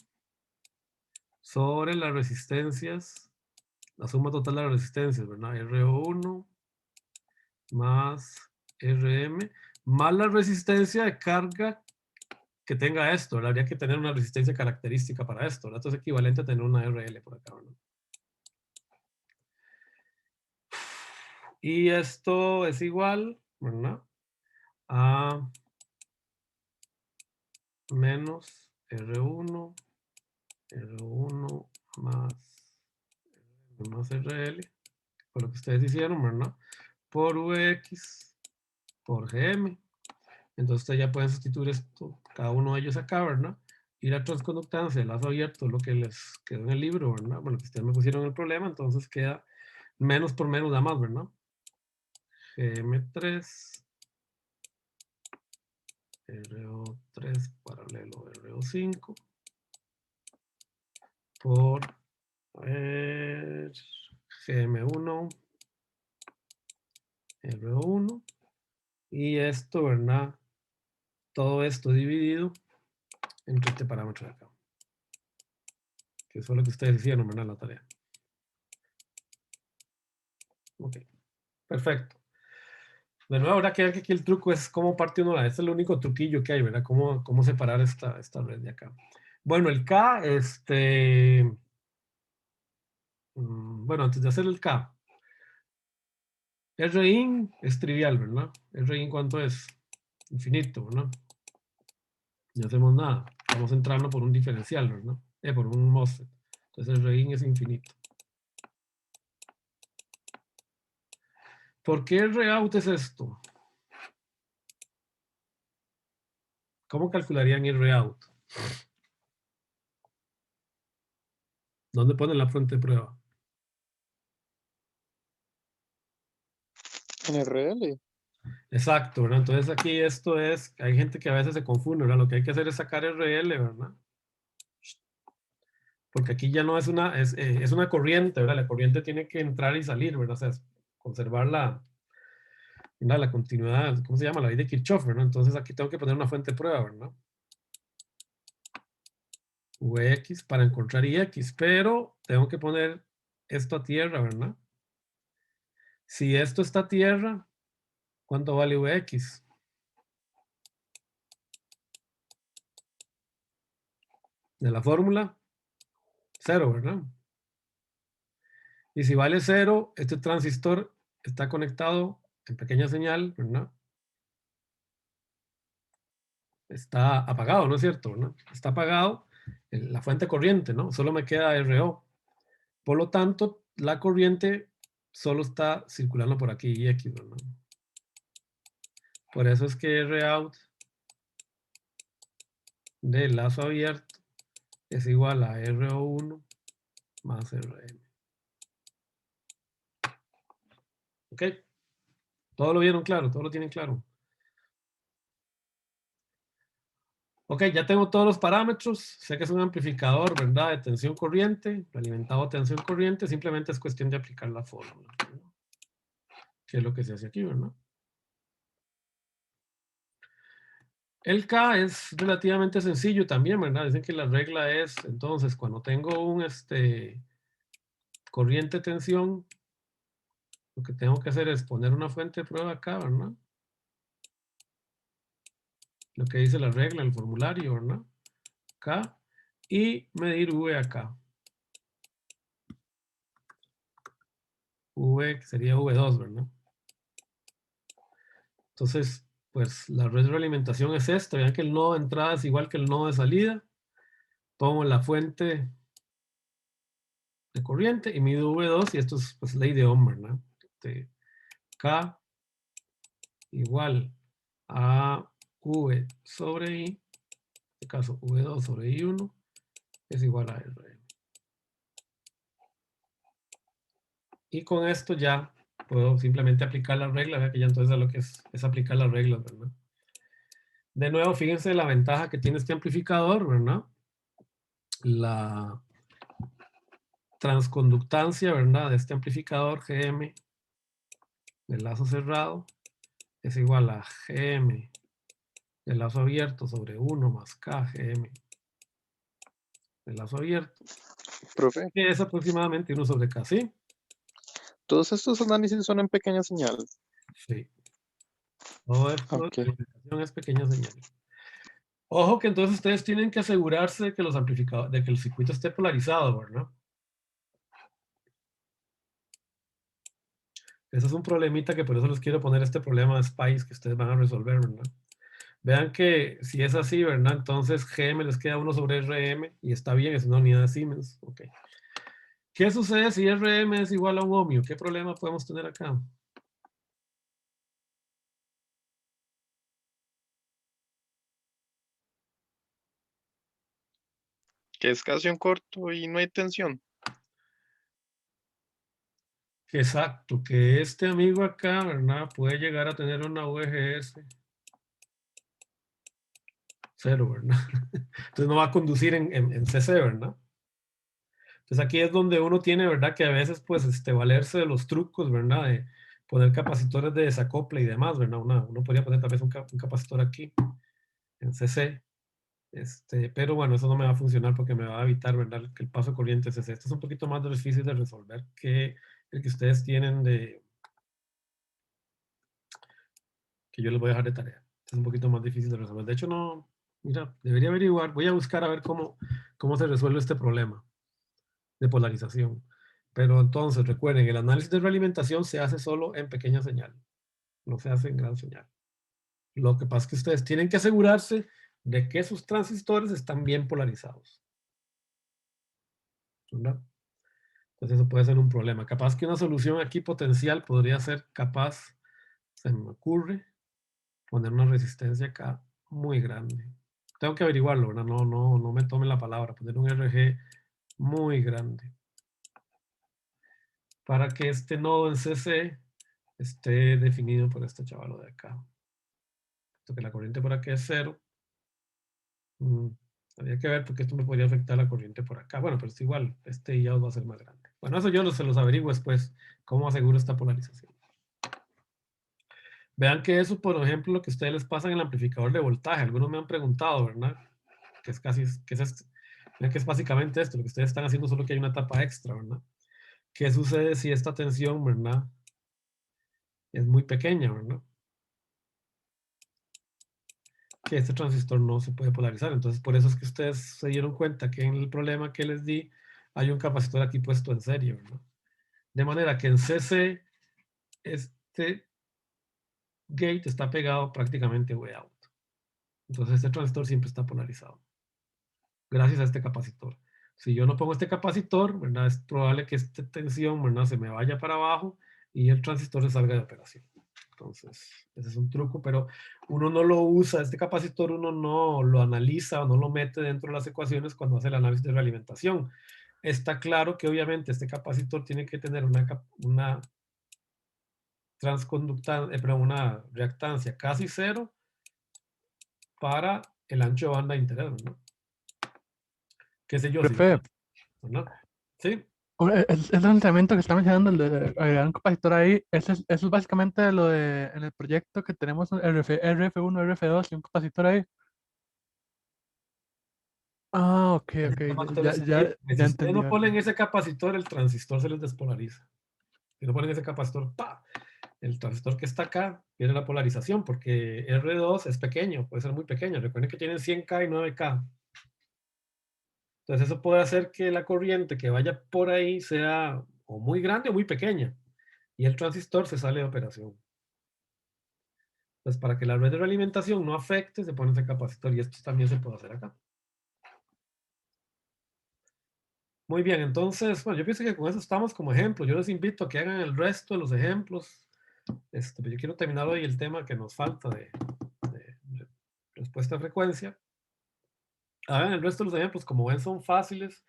sobre las resistencias, la suma total de las resistencias, ¿verdad? RO1 más RM, más la resistencia de carga que tenga esto, ¿verdad? Habría que tener una resistencia característica para esto, ¿verdad? Esto es equivalente a tener una RL por acá, ¿verdad? Y esto es igual, ¿verdad?, a menos R1 más RL, por lo que ustedes hicieron, ¿verdad?, por VX por GM. Entonces ustedes ya pueden sustituir esto, cada uno de ellos acá, ¿verdad? Y la transconductancia del lazo abierto, lo que les quedó en el libro, ¿verdad? Bueno, que ustedes me pusieron el problema, entonces queda menos por menos da más, ¿verdad? GM3, RO3 paralelo RO5 por GM1, RO1. Y esto, ¿verdad? Todo esto dividido entre este parámetro de acá. Que eso es lo que ustedes hicieron, ¿verdad? La tarea. Ok, perfecto. De nuevo, habrá que ver que aquí el truco es cómo parte uno la. Este es el único truquillo que hay, ¿verdad? Cómo separar esta red de acá. Bueno, el K, bueno, antes de hacer el K, Rin es trivial, ¿verdad? Rin, ¿cuánto es? Infinito, ¿verdad? No hacemos nada. Estamos entrando por un diferencial, ¿verdad? Por un MOSFET. Entonces Rin es infinito. ¿Por qué ROUT es esto? ¿Cómo calcularían ROUT? ¿Dónde ponen la fuente de prueba? En RL. Exacto, ¿verdad? Entonces aquí esto es, hay gente que a veces se confunde, ¿verdad? Lo que hay que hacer es sacar RL, ¿verdad? Porque aquí ya no es es una corriente, ¿verdad? La corriente tiene que entrar y salir, ¿verdad? O sea, conservar la continuidad, ¿cómo se llama? La ley de Kirchhoff, ¿verdad? Entonces aquí tengo que poner una fuente de prueba, ¿verdad? Vx para encontrar Ix, pero tengo que poner esto a tierra, ¿verdad? Si esto está a tierra, ¿cuánto vale Vx? De la fórmula, 0, ¿verdad? Y si vale 0, este transistor está conectado en pequeña señal, ¿verdad? Está apagado, ¿no es cierto? ¿No? Está apagado la fuente corriente, ¿no? Solo me queda RO. Por lo tanto, la corriente solo está circulando por aquí y X, ¿no? Por eso es que ROUT de lazo abierto es igual a RO1 más RM. ¿Ok? ¿Todo lo vieron claro? ¿Todo lo tienen claro? Ok, ya tengo todos los parámetros. Sé que es un amplificador, ¿verdad? De tensión corriente, alimentado a tensión corriente. Simplemente es cuestión de aplicar la fórmula, ¿verdad? Que es lo que se hace aquí, ¿verdad? El K es relativamente sencillo también, ¿verdad? Dicen que la regla es, entonces, cuando tengo un corriente tensión, lo que tengo que hacer es poner una fuente de prueba acá, ¿verdad? Lo que dice la regla, el formulario, ¿verdad? K, y medir V acá. V sería V2, ¿verdad? Entonces, pues la retroalimentación es esta. Vean que el nodo de entrada es igual que el nodo de salida. Tomo la fuente de corriente y mido V2 y esto es pues ley de Ohm, ¿verdad? K igual a V sobre I, en este caso V2 sobre I1 es igual a RM. Y con esto ya puedo simplemente aplicar la regla, ¿verdad? Que ya entonces lo que es aplicar las reglas, ¿verdad? De nuevo, fíjense la ventaja que tiene este amplificador, ¿verdad? La transconductancia, ¿verdad? De este amplificador GM de lazo cerrado es igual a GM de lazo abierto sobre 1 más KGM de lazo abierto, Profe, que es aproximadamente 1 sobre K, ¿sí? todos estos análisis son en pequeña señal. Sí. Todo esto Ok. la alimentación es pequeña señal. Ojo que entonces ustedes tienen que asegurarse de que los amplificadores, de que el circuito esté polarizado, ¿verdad? Ese es un problemita que por eso les quiero poner este problema de SPICE que ustedes van a resolver, ¿verdad? Vean que si es así, ¿verdad? Entonces GM les queda 1 sobre RM y está bien, es una unidad de Siemens. Ok. ¿Qué sucede si RM es igual a un ohmio? ¿Qué problema podemos tener acá? Que es casi un corto y no hay tensión. Exacto, que este amigo acá, ¿verdad? Puede llegar a tener una VGS 0, ¿verdad? Entonces no va a conducir en CC, ¿verdad? Entonces aquí es donde uno tiene, ¿verdad? Que a veces, pues, valerse de los trucos, ¿verdad? poner capacitores de desacople y demás, ¿verdad? Uno podría poner tal vez un capacitor aquí, en CC, pero bueno, eso no me va a funcionar porque me va a evitar, ¿verdad?, que el paso de corriente CC. Esto es un poquito más difícil de resolver que el que ustedes tienen que yo les voy a dejar de tarea. Es un poquito más difícil de resolver. De hecho, no, mira, debería averiguar, voy a buscar a ver cómo se resuelve este problema de polarización. Pero entonces, recuerden, el análisis de realimentación se hace solo en pequeña señal, no se hace en gran señal. Lo que pasa es que ustedes tienen que asegurarse de que sus transistores están bien polarizados, ¿verdad? Entonces eso puede ser un problema. Capaz que una solución aquí potencial podría ser capaz, se me ocurre, poner una resistencia acá muy grande. Tengo que averiguarlo, ¿verdad? No me tomen la palabra. Poner un RG muy grande. Para que este nodo en CC esté definido por este chavalo de acá. Esto que la corriente por aquí es 0. Habría que ver porque esto me podría afectar la corriente por acá. Bueno, pero es igual. Este ya va a ser más grande. Bueno, eso yo se los averiguo después. ¿Cómo aseguro esta polarización? Vean que eso, por ejemplo, lo que ustedes les pasa en el amplificador de voltaje. Algunos me han preguntado, ¿verdad? Que es casi, que es básicamente esto. Lo que ustedes están haciendo, solo que hay una etapa extra, ¿verdad? ¿Qué sucede si esta tensión, ¿verdad?, es muy pequeña, ¿verdad? Que este transistor no se puede polarizar. Entonces, por eso es que ustedes se dieron cuenta que en el problema que les di, hay un capacitor aquí puesto en serie, ¿verdad? De manera que en CC, este gate está pegado prácticamente way out. Entonces, este transistor siempre está polarizado. Gracias a este capacitor. Si yo no pongo este capacitor, ¿verdad?, es probable que esta tensión, ¿verdad?, se me vaya para abajo y el transistor se salga de operación. Entonces, ese es un truco, pero uno no lo usa, este capacitor uno no lo analiza o no lo mete dentro de las ecuaciones cuando hace el análisis de realimentación. Está claro que obviamente este capacitor tiene que tener una una reactancia casi cero para el ancho de banda de interés, ¿no? ¿Qué sé yo? Profe, ¿no? ¿Sí? el planteamiento que está mencionando, el de agregar un capacitor ahí, eso es básicamente lo de en el proyecto que tenemos RF1, RF2 y un capacitor ahí. Ah, ok, El ok, capacitor ya es ya ahí, porque si ustedes entendí. no ponen ese capacitor, el transistor se les despolariza. Si no ponen ese capacitor, ¡pa!, el transistor que está acá pierde la polarización porque R2 es pequeño, puede ser muy pequeño. Recuerden que tienen 100K y 9K. Entonces eso puede hacer que la corriente que vaya por ahí sea o muy grande o muy pequeña. Y el transistor se sale de operación. Entonces para que la red de realimentación no afecte, se pone ese capacitor y esto también se puede hacer acá. Muy bien, entonces, bueno, yo pienso que con eso estamos como ejemplo. Yo les invito a que hagan el resto de los ejemplos. Pero yo quiero terminar hoy el tema que nos falta de respuesta a frecuencia. Hagan el resto de los ejemplos, como ven, son fáciles.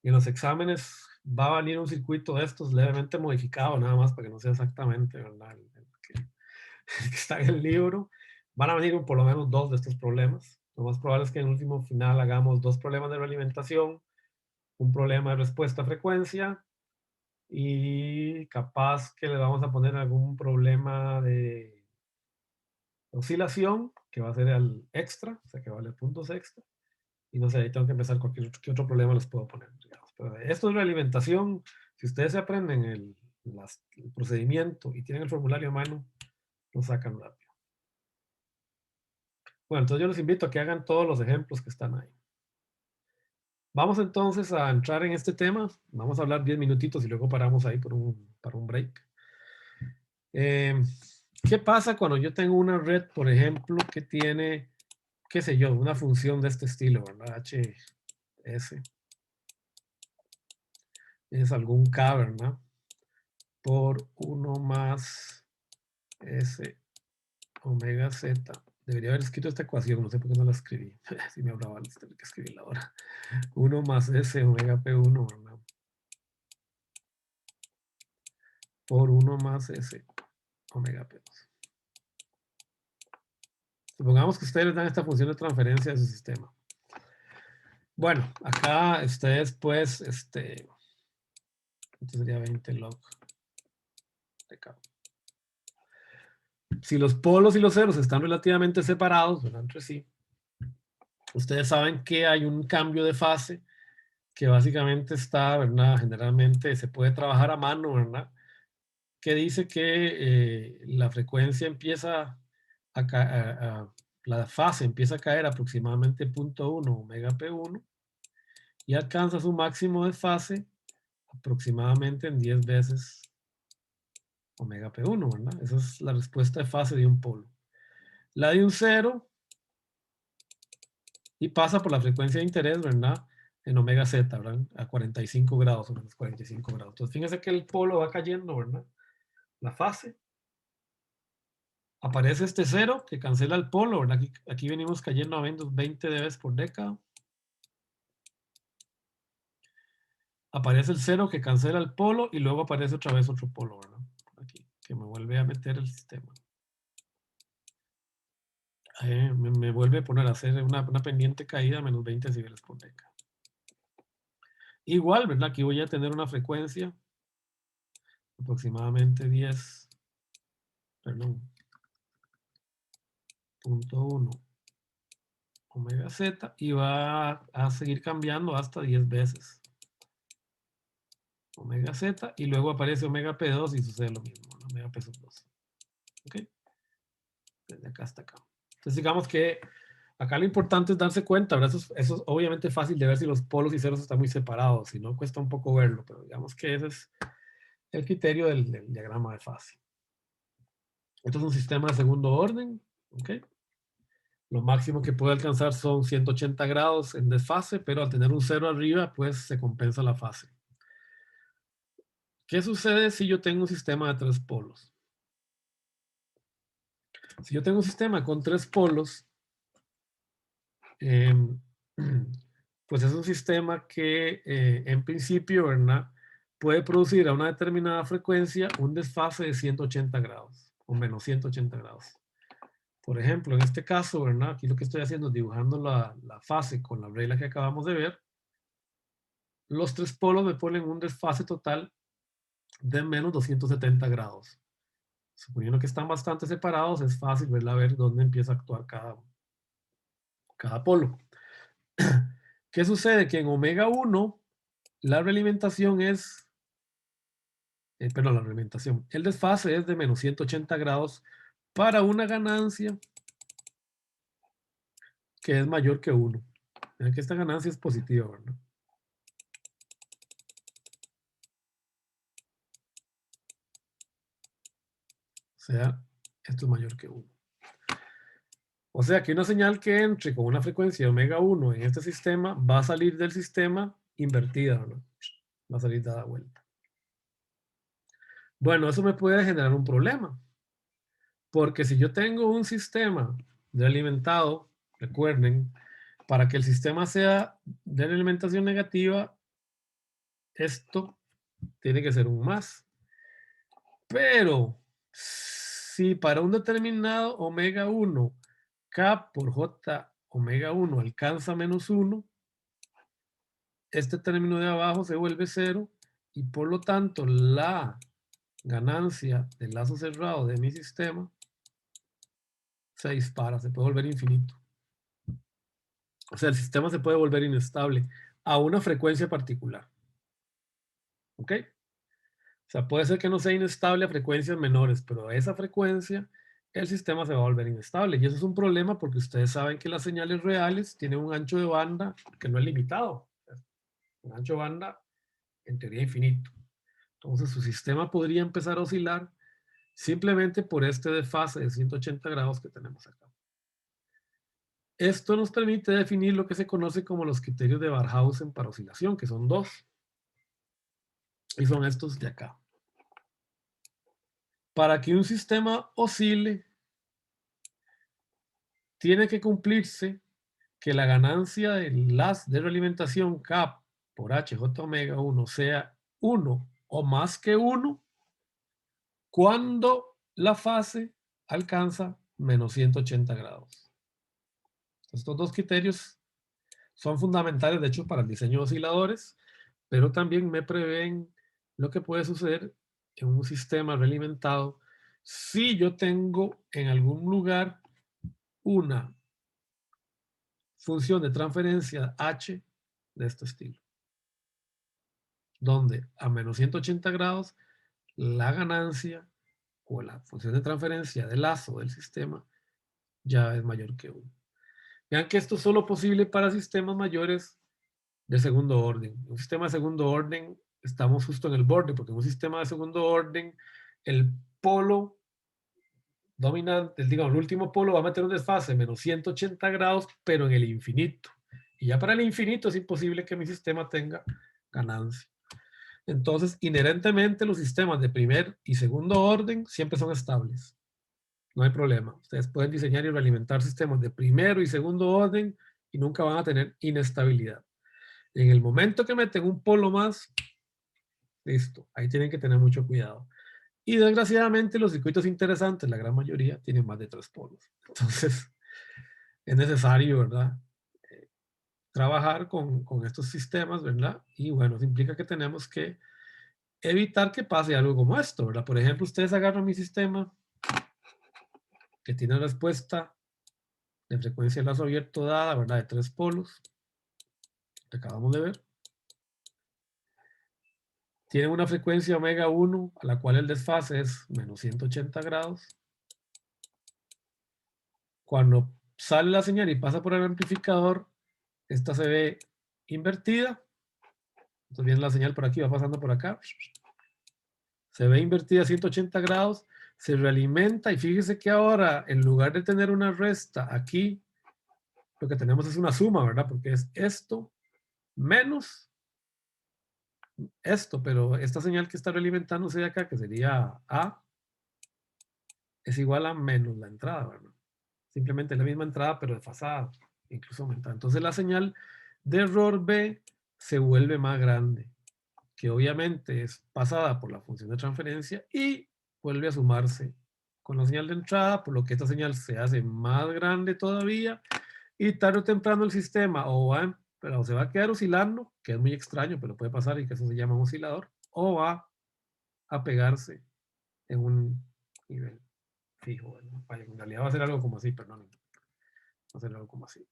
Y en los exámenes va a venir un circuito de estos levemente modificado, nada más para que no sea exactamente, ¿verdad?, el que está en el libro. Van a venir por lo menos 2 de estos problemas. Lo más probable es que en el último final hagamos 2 problemas de realimentación, un problema de respuesta a frecuencia y capaz que le vamos a poner algún problema de oscilación, que va a ser el extra, o sea que vale puntos extra. Y no sé, ahí tengo que empezar qué otro problema les puedo poner, digamos. Pero esto es realimentación. Si ustedes se aprenden el procedimiento y tienen el formulario a mano, lo sacan rápido. Bueno, entonces yo los invito a que hagan todos los ejemplos que están ahí. Vamos entonces a entrar en este tema. Vamos a hablar 10 minutitos y luego paramos ahí para un break. ¿Qué pasa cuando yo tengo una red, por ejemplo, que tiene, qué sé yo, una función de este estilo, ¿verdad? HS. Es algún K, ¿verdad?, por 1 más S omega Z. Debería haber escrito esta ecuación, no sé por qué no la escribí. Si me hablaba antes, tengo que escribirla ahora. 1 más S omega P1, ¿verdad?, por 1 más S omega P2. Supongamos que ustedes les dan esta función de transferencia de su sistema. Bueno, acá ustedes pues, esto sería 20 log de K. si los polos y los ceros están relativamente separados, ¿verdad?, entre sí, ustedes saben que hay un cambio de fase que básicamente está, ¿verdad?, generalmente se puede trabajar a mano, ¿verdad?, que dice que la frecuencia empieza la fase empieza a caer aproximadamente 0.1 omega P1 y alcanza su máximo de fase aproximadamente en 10 veces omega P1, ¿verdad? Esa es la respuesta de fase de un polo. La de un cero, y pasa por la frecuencia de interés, ¿verdad?, en omega z, ¿verdad?, a 45 grados o menos 45 grados. Entonces, fíjense que el polo va cayendo, ¿verdad?, la fase. Aparece este cero que cancela el polo, ¿verdad? Aquí venimos cayendo a menos 20 dB por década. Aparece el cero que cancela el polo y luego aparece otra vez otro polo, ¿verdad? Aquí, que me vuelve a meter el sistema. Me vuelve a poner a hacer una pendiente caída a menos 20 decibeles por década. Igual, ¿verdad? Aquí voy a tener una frecuencia aproximadamente 0.1 omega z y va a seguir cambiando hasta 10 veces omega z y luego aparece omega P2 y sucede lo mismo, ¿no? Omega P sub 2. ¿Ok? Desde acá hasta acá. Entonces digamos que acá lo importante es darse cuenta, ¿verdad? Eso es obviamente fácil de ver si los polos y ceros están muy separados, si no cuesta un poco verlo, pero digamos que ese es el criterio del diagrama de fase. Esto es un sistema de segundo orden, ¿ok? Lo máximo que puede alcanzar son 180 grados en desfase, pero al tener un cero arriba, pues se compensa la fase. ¿Qué sucede si yo tengo un sistema de 3 polos? Si yo tengo un sistema con 3 polos, pues es un sistema que en principio, ¿verdad?, puede producir a una determinada frecuencia un desfase de 180 grados o menos 180 grados. Por ejemplo, en este caso, ¿verdad?, aquí lo que estoy haciendo es dibujando la fase con la regla que acabamos de ver. Los 3 polos me ponen un desfase total de menos 270 grados. Suponiendo que están bastante separados, es fácil, ¿verdad?, ver dónde empieza a actuar cada polo. ¿Qué sucede? Que en omega 1 la realimentación es, perdón, la realimentación, el desfase es de menos 180 grados para una ganancia que es mayor que 1. Vean que esta ganancia es positiva, ¿verdad? O sea, esto es mayor que 1. O sea que una señal que entre con una frecuencia de omega 1 en este sistema va a salir del sistema invertida, ¿no? Va a salir dada vuelta. Bueno, eso me puede generar un problema. Porque si yo tengo un sistema de alimentado, recuerden, para que el sistema sea de alimentación negativa, esto tiene que ser un más. Pero si para un determinado omega 1, K por J omega 1 alcanza menos 1, este término de abajo se vuelve 0 y por lo tanto la ganancia del lazo cerrado de mi sistema se dispara, se puede volver infinito. O sea, el sistema se puede volver inestable a una frecuencia particular. ¿Ok? O sea, puede ser que no sea inestable a frecuencias menores, pero a esa frecuencia el sistema se va a volver inestable. Y eso es un problema porque ustedes saben que las señales reales tienen un ancho de banda que no es limitado. Un ancho de banda en teoría infinito. Entonces su sistema podría empezar a oscilar simplemente por este desfase de 180 grados que tenemos acá. Esto nos permite definir lo que se conoce como los criterios de Barhausen para oscilación, que son 2. Y son estos de acá. Para que un sistema oscile, tiene que cumplirse que la ganancia de realimentación K por HJ omega 1 sea 1 o más que 1 cuando la fase alcanza menos 180 grados. Estos dos criterios son fundamentales, de hecho, para el diseño de osciladores, pero también me prevén lo que puede suceder en un sistema realimentado si yo tengo en algún lugar una función de transferencia h de este estilo, donde a menos 180 grados la ganancia o la función de transferencia del lazo del sistema ya es mayor que 1. Vean que esto es solo posible para sistemas mayores de segundo orden. Un sistema de segundo orden, estamos justo en el borde, porque en un sistema de segundo orden, el polo dominante, digamos, el último polo va a meter un desfase de menos 180 grados, pero en el infinito. Y ya para el infinito es imposible que mi sistema tenga ganancia. Entonces, inherentemente, los sistemas de primer y segundo orden siempre son estables. No hay problema. Ustedes pueden diseñar y realimentar sistemas de primero y segundo orden y nunca van a tener inestabilidad. En el momento que meten un polo más, listo, ahí tienen que tener mucho cuidado. Y desgraciadamente los circuitos interesantes, la gran mayoría, tienen más de 3 polos. Entonces, es necesario, ¿verdad? Trabajar con estos sistemas, ¿verdad? Y bueno, eso implica que tenemos que evitar que pase algo como esto, ¿verdad? Por ejemplo, ustedes agarran mi sistema que tiene respuesta de frecuencia de lazo abierto dada, ¿verdad? De 3 polos, que acabamos de ver. Tienen una frecuencia omega 1, a la cual el desfase es menos 180 grados. Cuando sale la señal y pasa por el amplificador, esta se ve invertida. Entonces viene la señal por aquí, va pasando por acá. Se ve invertida a 180 grados, se realimenta y fíjese que ahora, en lugar de tener una resta aquí, lo que tenemos es una suma, ¿verdad? Porque es esto menos esto, pero esta señal que está realimentándose de acá, que sería A, es igual a menos la entrada, ¿verdad? Simplemente la misma entrada, pero desfasada, incluso aumentada. Entonces la señal de error B se vuelve más grande, que obviamente es pasada por la función de transferencia y vuelve a sumarse con la señal de entrada, por lo que esta señal se hace más grande todavía y tarde o temprano el sistema pero se va a quedar oscilando, que es muy extraño, pero puede pasar y que eso se llama un oscilador, o va a pegarse en un nivel fijo. ¿Verdad? En realidad va a ser algo como así, perdón. Va a ser algo como así.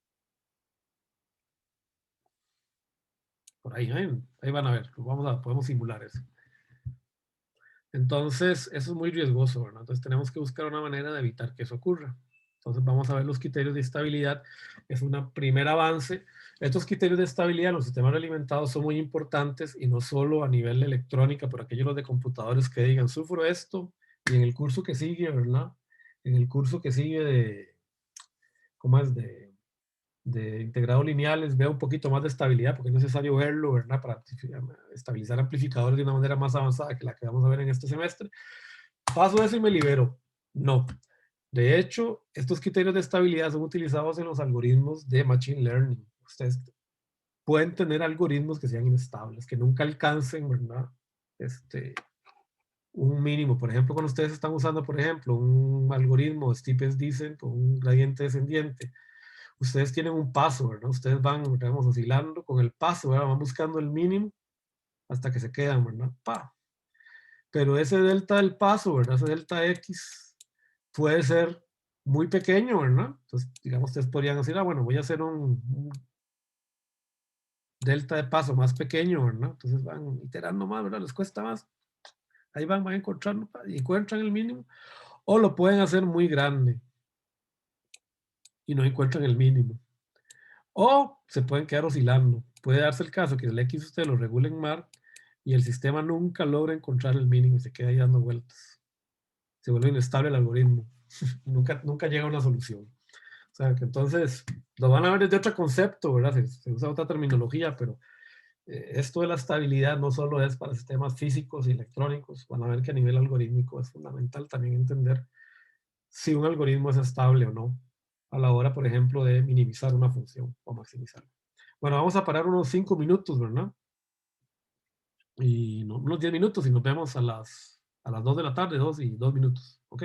Por ahí van a ver, podemos simular eso. Entonces, eso es muy riesgoso, ¿verdad? Entonces, tenemos que buscar una manera de evitar que eso ocurra. Entonces, vamos a ver los criterios de estabilidad. Es un primer avance. Estos criterios de estabilidad en los sistemas realimentados son muy importantes y no solo a nivel de electrónica, por aquellos de computadores que digan, sufro esto, y en el curso que sigue, ¿verdad? En el curso que sigue ¿cómo es? De integrado lineales, veo un poquito más de estabilidad, porque es necesario verlo, ¿verdad? Para estabilizar amplificadores de una manera más avanzada que la que vamos a ver en este semestre. Paso eso y me libero. No. De hecho, estos criterios de estabilidad son utilizados en los algoritmos de Machine Learning. Ustedes pueden tener algoritmos que sean inestables, que nunca alcancen, ¿verdad? Un mínimo. Por ejemplo, cuando ustedes están usando, por ejemplo, un algoritmo steepest descent o un gradiente descendiente, ustedes tienen un paso, ¿verdad? Ustedes van, digamos, oscilando con el paso, ¿verdad? Van buscando el mínimo hasta que se quedan, ¿verdad? ¡Pah! Pero ese delta del paso, ¿verdad? Ese delta X puede ser muy pequeño, ¿verdad? Entonces, digamos, ustedes podrían decir, bueno, voy a hacer un delta de paso más pequeño, ¿verdad? Entonces van iterando más, ¿verdad? Les cuesta más. Ahí van encontrando y encuentran el mínimo. O lo pueden hacer muy grande y no encuentran el mínimo. O se pueden quedar oscilando. Puede darse el caso que el X usted lo regule en MAR y el sistema nunca logra encontrar el mínimo y se queda ahí dando vueltas. Se vuelve inestable el algoritmo. nunca llega a una solución. O sea, que entonces lo van a ver desde otro concepto, ¿verdad? Se usa otra terminología, pero esto de la estabilidad no solo es para sistemas físicos y electrónicos. Van a ver que a nivel algorítmico es fundamental también entender si un algoritmo es estable o no a la hora, por ejemplo, de minimizar una función o maximizarla. Bueno, vamos a parar unos 5 minutos, ¿verdad? Y no, unos 10 minutos y nos vemos a las 2 de la tarde, 2 y 2 minutos, ¿ok?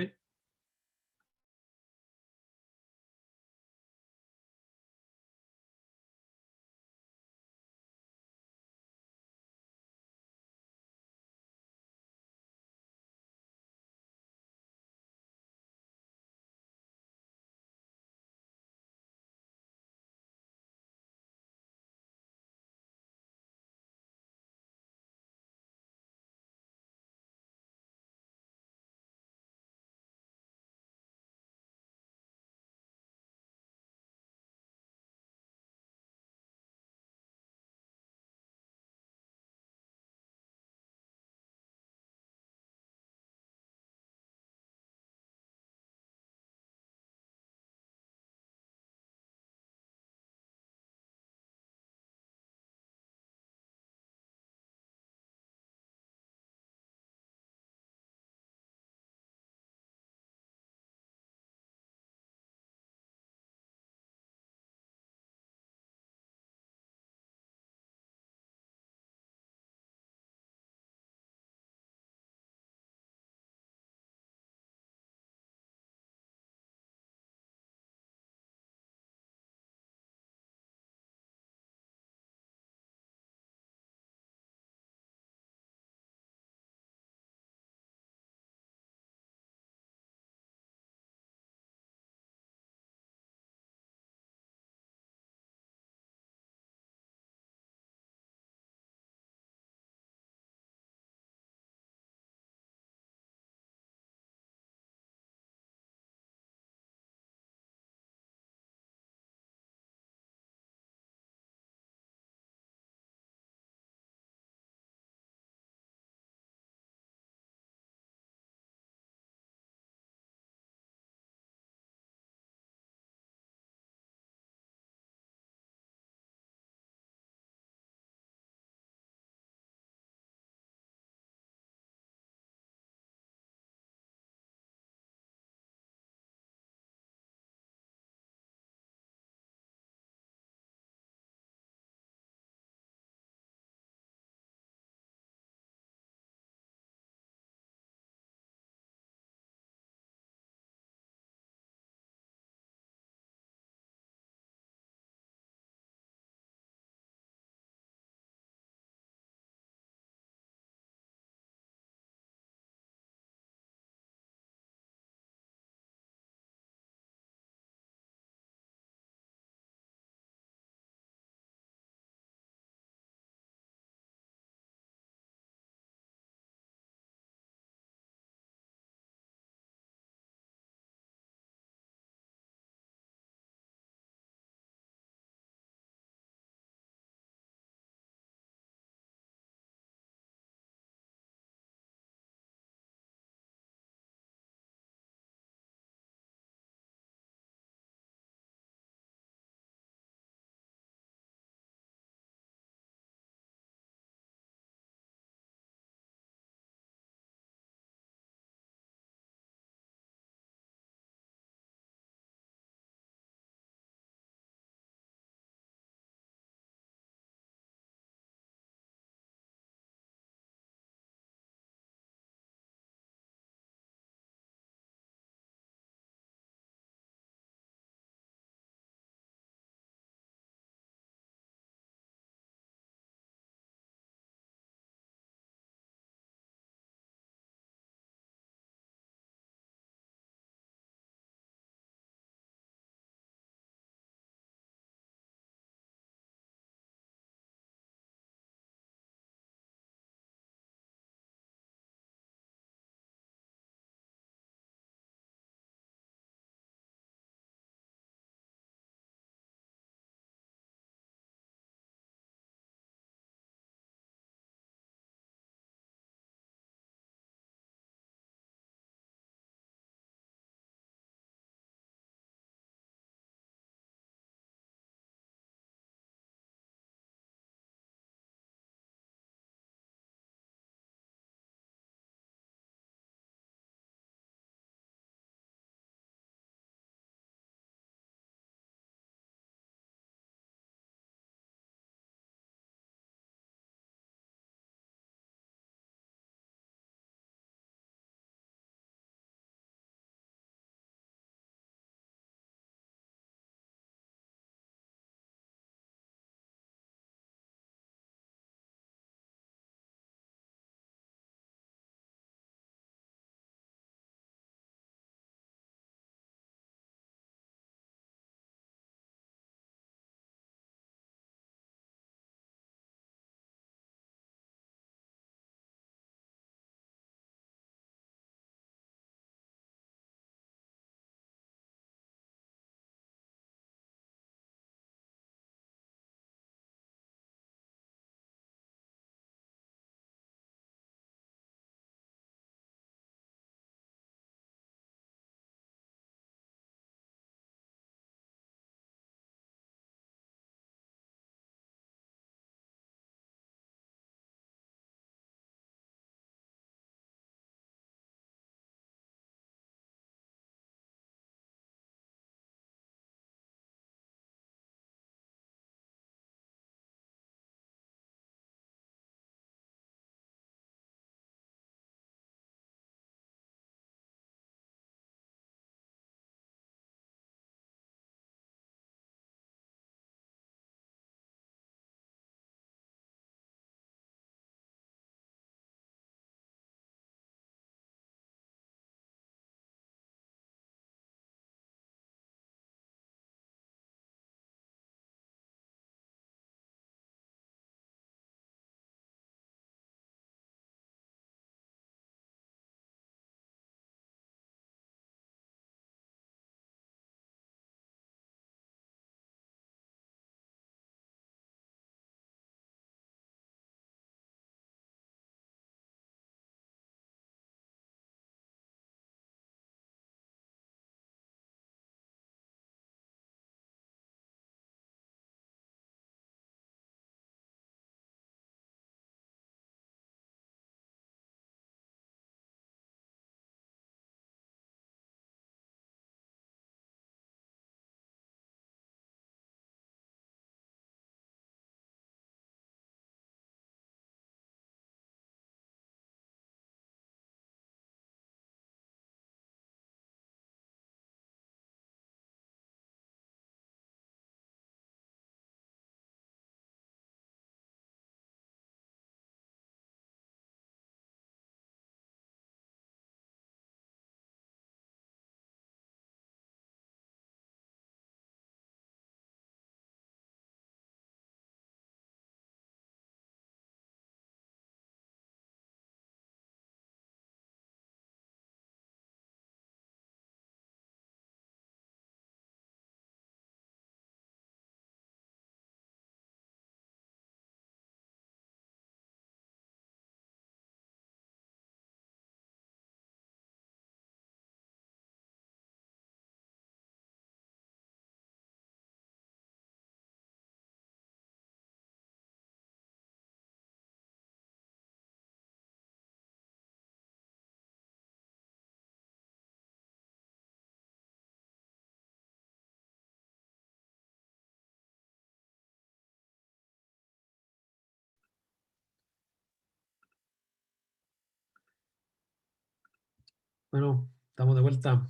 Bueno, estamos de vuelta.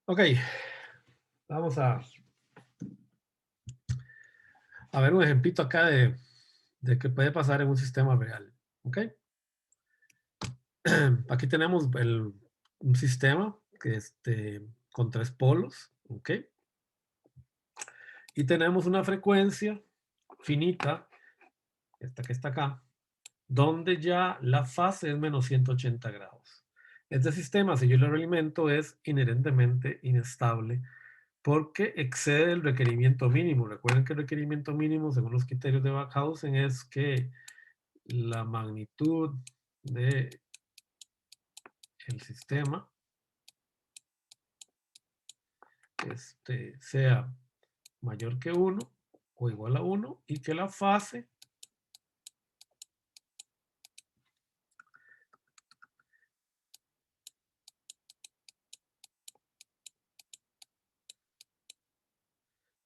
Ok, vamos a ver un ejemplito acá de qué puede pasar en un sistema real. Ok. Aquí tenemos un sistema que con 3 polos. Ok. Y tenemos una frecuencia finita, esta que está acá, donde ya la fase es menos 180 grados. Este sistema, si yo lo realimento, es inherentemente inestable porque excede el requerimiento mínimo. Recuerden que el requerimiento mínimo, según los criterios de Backhausen, es que la magnitud de el sistema sea mayor que 1 o igual a 1 y que la fase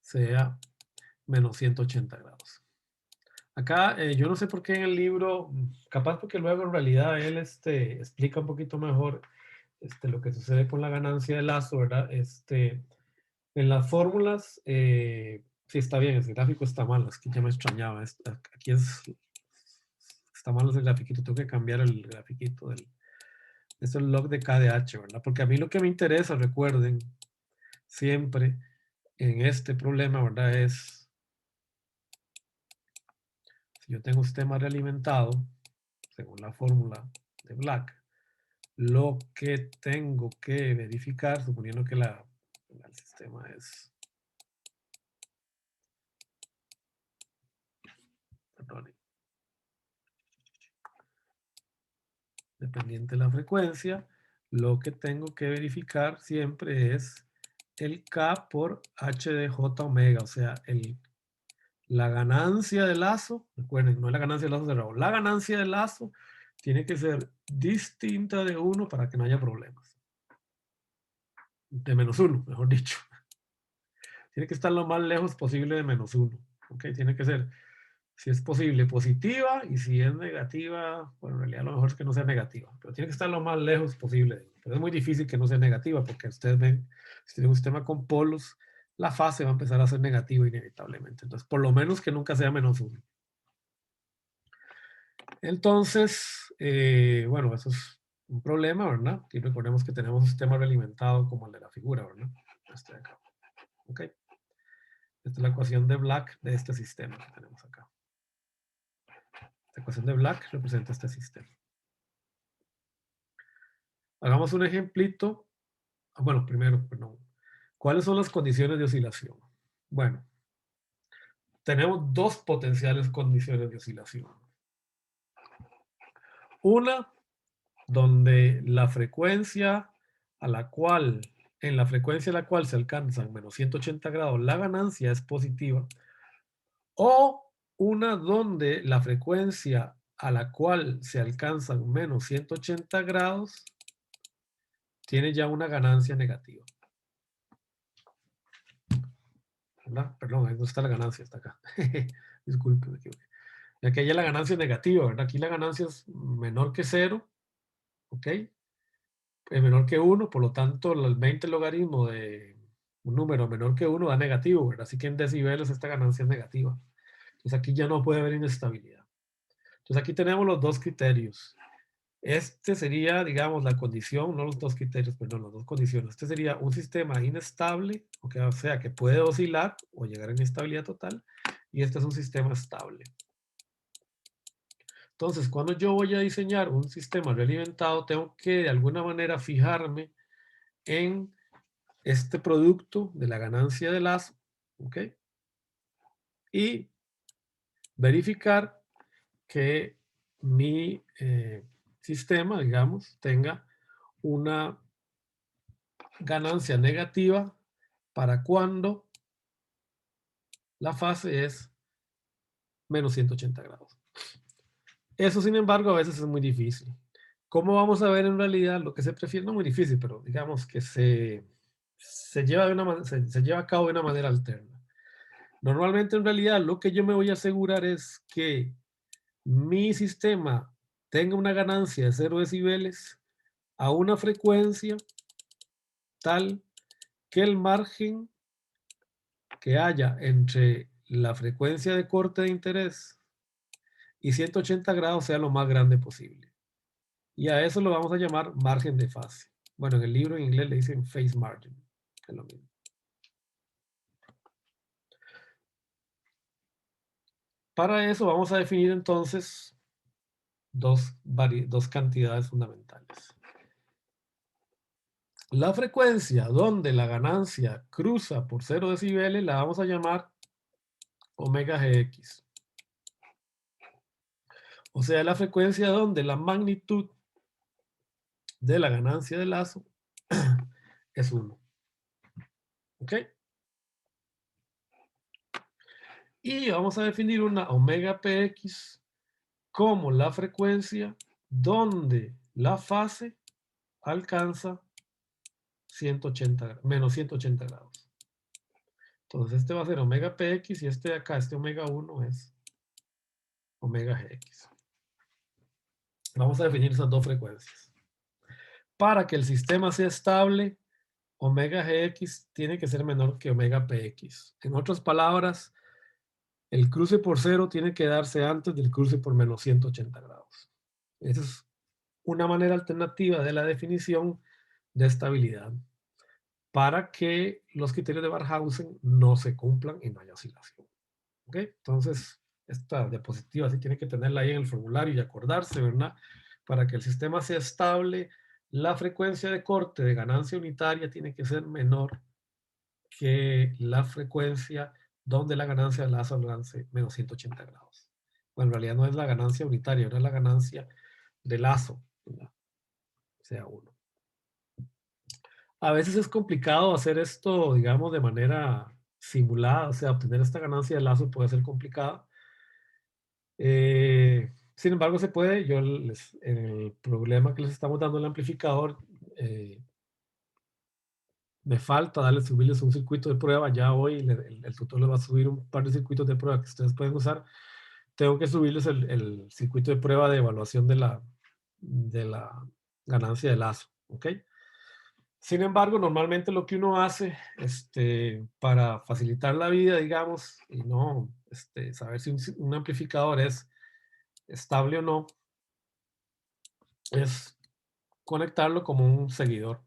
sea menos 180 grados. Acá yo no sé por qué en el libro, capaz porque luego en realidad él explica un poquito mejor lo que sucede con la ganancia de lazo, ¿verdad? En las fórmulas, sí está bien, ese gráfico está mal, es que ya me extrañaba. Aquí está mal ese grafiquito, tengo que cambiar el grafiquito es el log de KDH, ¿verdad? Porque a mí lo que me interesa, recuerden, siempre en este problema, ¿verdad? Es, si yo tengo un sistema realimentado, según la fórmula de Black, lo que tengo que verificar, suponiendo que el sistema es, perdón, dependiente de la frecuencia, lo que tengo que verificar siempre es el K por H de J omega, o sea, la ganancia de lazo, recuerden, no es la ganancia de lazo cerrado, la ganancia de lazo tiene que ser distinta de 1 para que no haya problemas. De menos 1, mejor dicho. Tiene que estar lo más lejos posible de menos 1. ¿Ok? Tiene que ser, si es posible, positiva, y si es negativa, bueno, en realidad lo mejor es que no sea negativa, pero tiene que estar lo más lejos posible. Pero es muy difícil que no sea negativa, porque ustedes ven, si tienen un sistema con polos, la fase va a empezar a ser negativa inevitablemente. Entonces, por lo menos que nunca sea menos 1. Entonces, bueno, eso es un problema, ¿verdad? Y recordemos que tenemos un sistema realimentado como el de la figura, ¿verdad? Este de acá. ¿Ok? Esta es la ecuación de Black de este sistema que tenemos acá. La ecuación de Black representa este sistema. Hagamos un ejemplito. Bueno, primero, perdón. ¿Cuáles son las condiciones de oscilación? Bueno, tenemos 2 potenciales condiciones de oscilación. Una, donde la frecuencia a la cual, en la frecuencia a la cual se alcanzan menos 180 grados, la ganancia es positiva. O una donde la frecuencia a la cual se alcanzan menos 180 grados tiene ya una ganancia negativa. ¿Verdad? Perdón, ahí no está la ganancia, está acá. Disculpe, me equivoqué. Y aquí ya la ganancia es negativa, ¿verdad? Aquí la ganancia es menor que 0, ¿ok? Es menor que 1, por lo tanto, el 20 logaritmo de un número menor que 1 da negativo, ¿verdad? Así que en decibeles esta ganancia es negativa. Entonces aquí ya no puede haber inestabilidad. Entonces aquí tenemos los 2 criterios. Este sería, digamos, la condición, no los 2 criterios, perdón, las 2 condiciones. Este sería un sistema inestable, o sea, que puede oscilar o llegar a inestabilidad total, y este es un sistema estable. Entonces, cuando yo voy a diseñar un sistema realimentado, tengo que de alguna manera fijarme en este producto de la ganancia de lazo, ¿ok? Y verificar que mi sistema, digamos, tenga una ganancia negativa para cuando la fase es menos 180 grados. Eso, sin embargo, a veces es muy difícil. ¿Cómo vamos a ver en realidad lo que se prefiere? No muy difícil, pero digamos que se lleva a cabo de una manera alterna. Normalmente, en realidad, lo que yo me voy a asegurar es que mi sistema tenga una ganancia de 0 decibeles a una frecuencia tal que el margen que haya entre la frecuencia de corte de interés y 180 grados sea lo más grande posible. Y a eso lo vamos a llamar margen de fase. Bueno, en el libro en inglés le dicen phase margin, que es lo mismo. Para eso vamos a definir entonces dos cantidades fundamentales. La frecuencia donde la ganancia cruza por 0 decibeles la vamos a llamar omega gx. O sea, la frecuencia donde la magnitud de la ganancia de lazo es 1. ¿Ok? Y vamos a definir una omega px como la frecuencia donde la fase alcanza 180, menos 180 grados. Entonces este va a ser omega px y este de acá, este omega 1 es omega gx. Vamos a definir esas dos frecuencias. Para que el sistema sea estable, omega gx tiene que ser menor que omega px. En otras palabras, el cruce por 0 tiene que darse antes del cruce por menos 180 grados. Esa es una manera alternativa de la definición de estabilidad para que los criterios de Barkhausen no se cumplan y no haya oscilación. ¿Ok? Entonces, esta diapositiva sí tiene que tenerla ahí en el formulario y acordarse, ¿verdad? Para que el sistema sea estable, la frecuencia de corte de ganancia unitaria tiene que ser menor que la frecuencia donde la ganancia de lazo alcance menos 180 grados. Bueno, en realidad no es la ganancia unitaria, es la ganancia de lazo, ¿verdad? Sea 1. A veces es complicado hacer esto, digamos, de manera simulada, o sea, obtener esta ganancia de lazo puede ser complicada. Sin embargo, se puede. Yo en el problema que les estamos dando al amplificador, me falta subirles un circuito de prueba. Ya hoy el tutor les va a subir un par de circuitos de prueba que ustedes pueden usar. Tengo que subirles el circuito de prueba de evaluación de la ganancia de lazo. ¿Ok? Sin embargo, normalmente lo que uno hace para facilitar la vida, digamos, y no saber si un amplificador es estable o no, es conectarlo como un seguidor.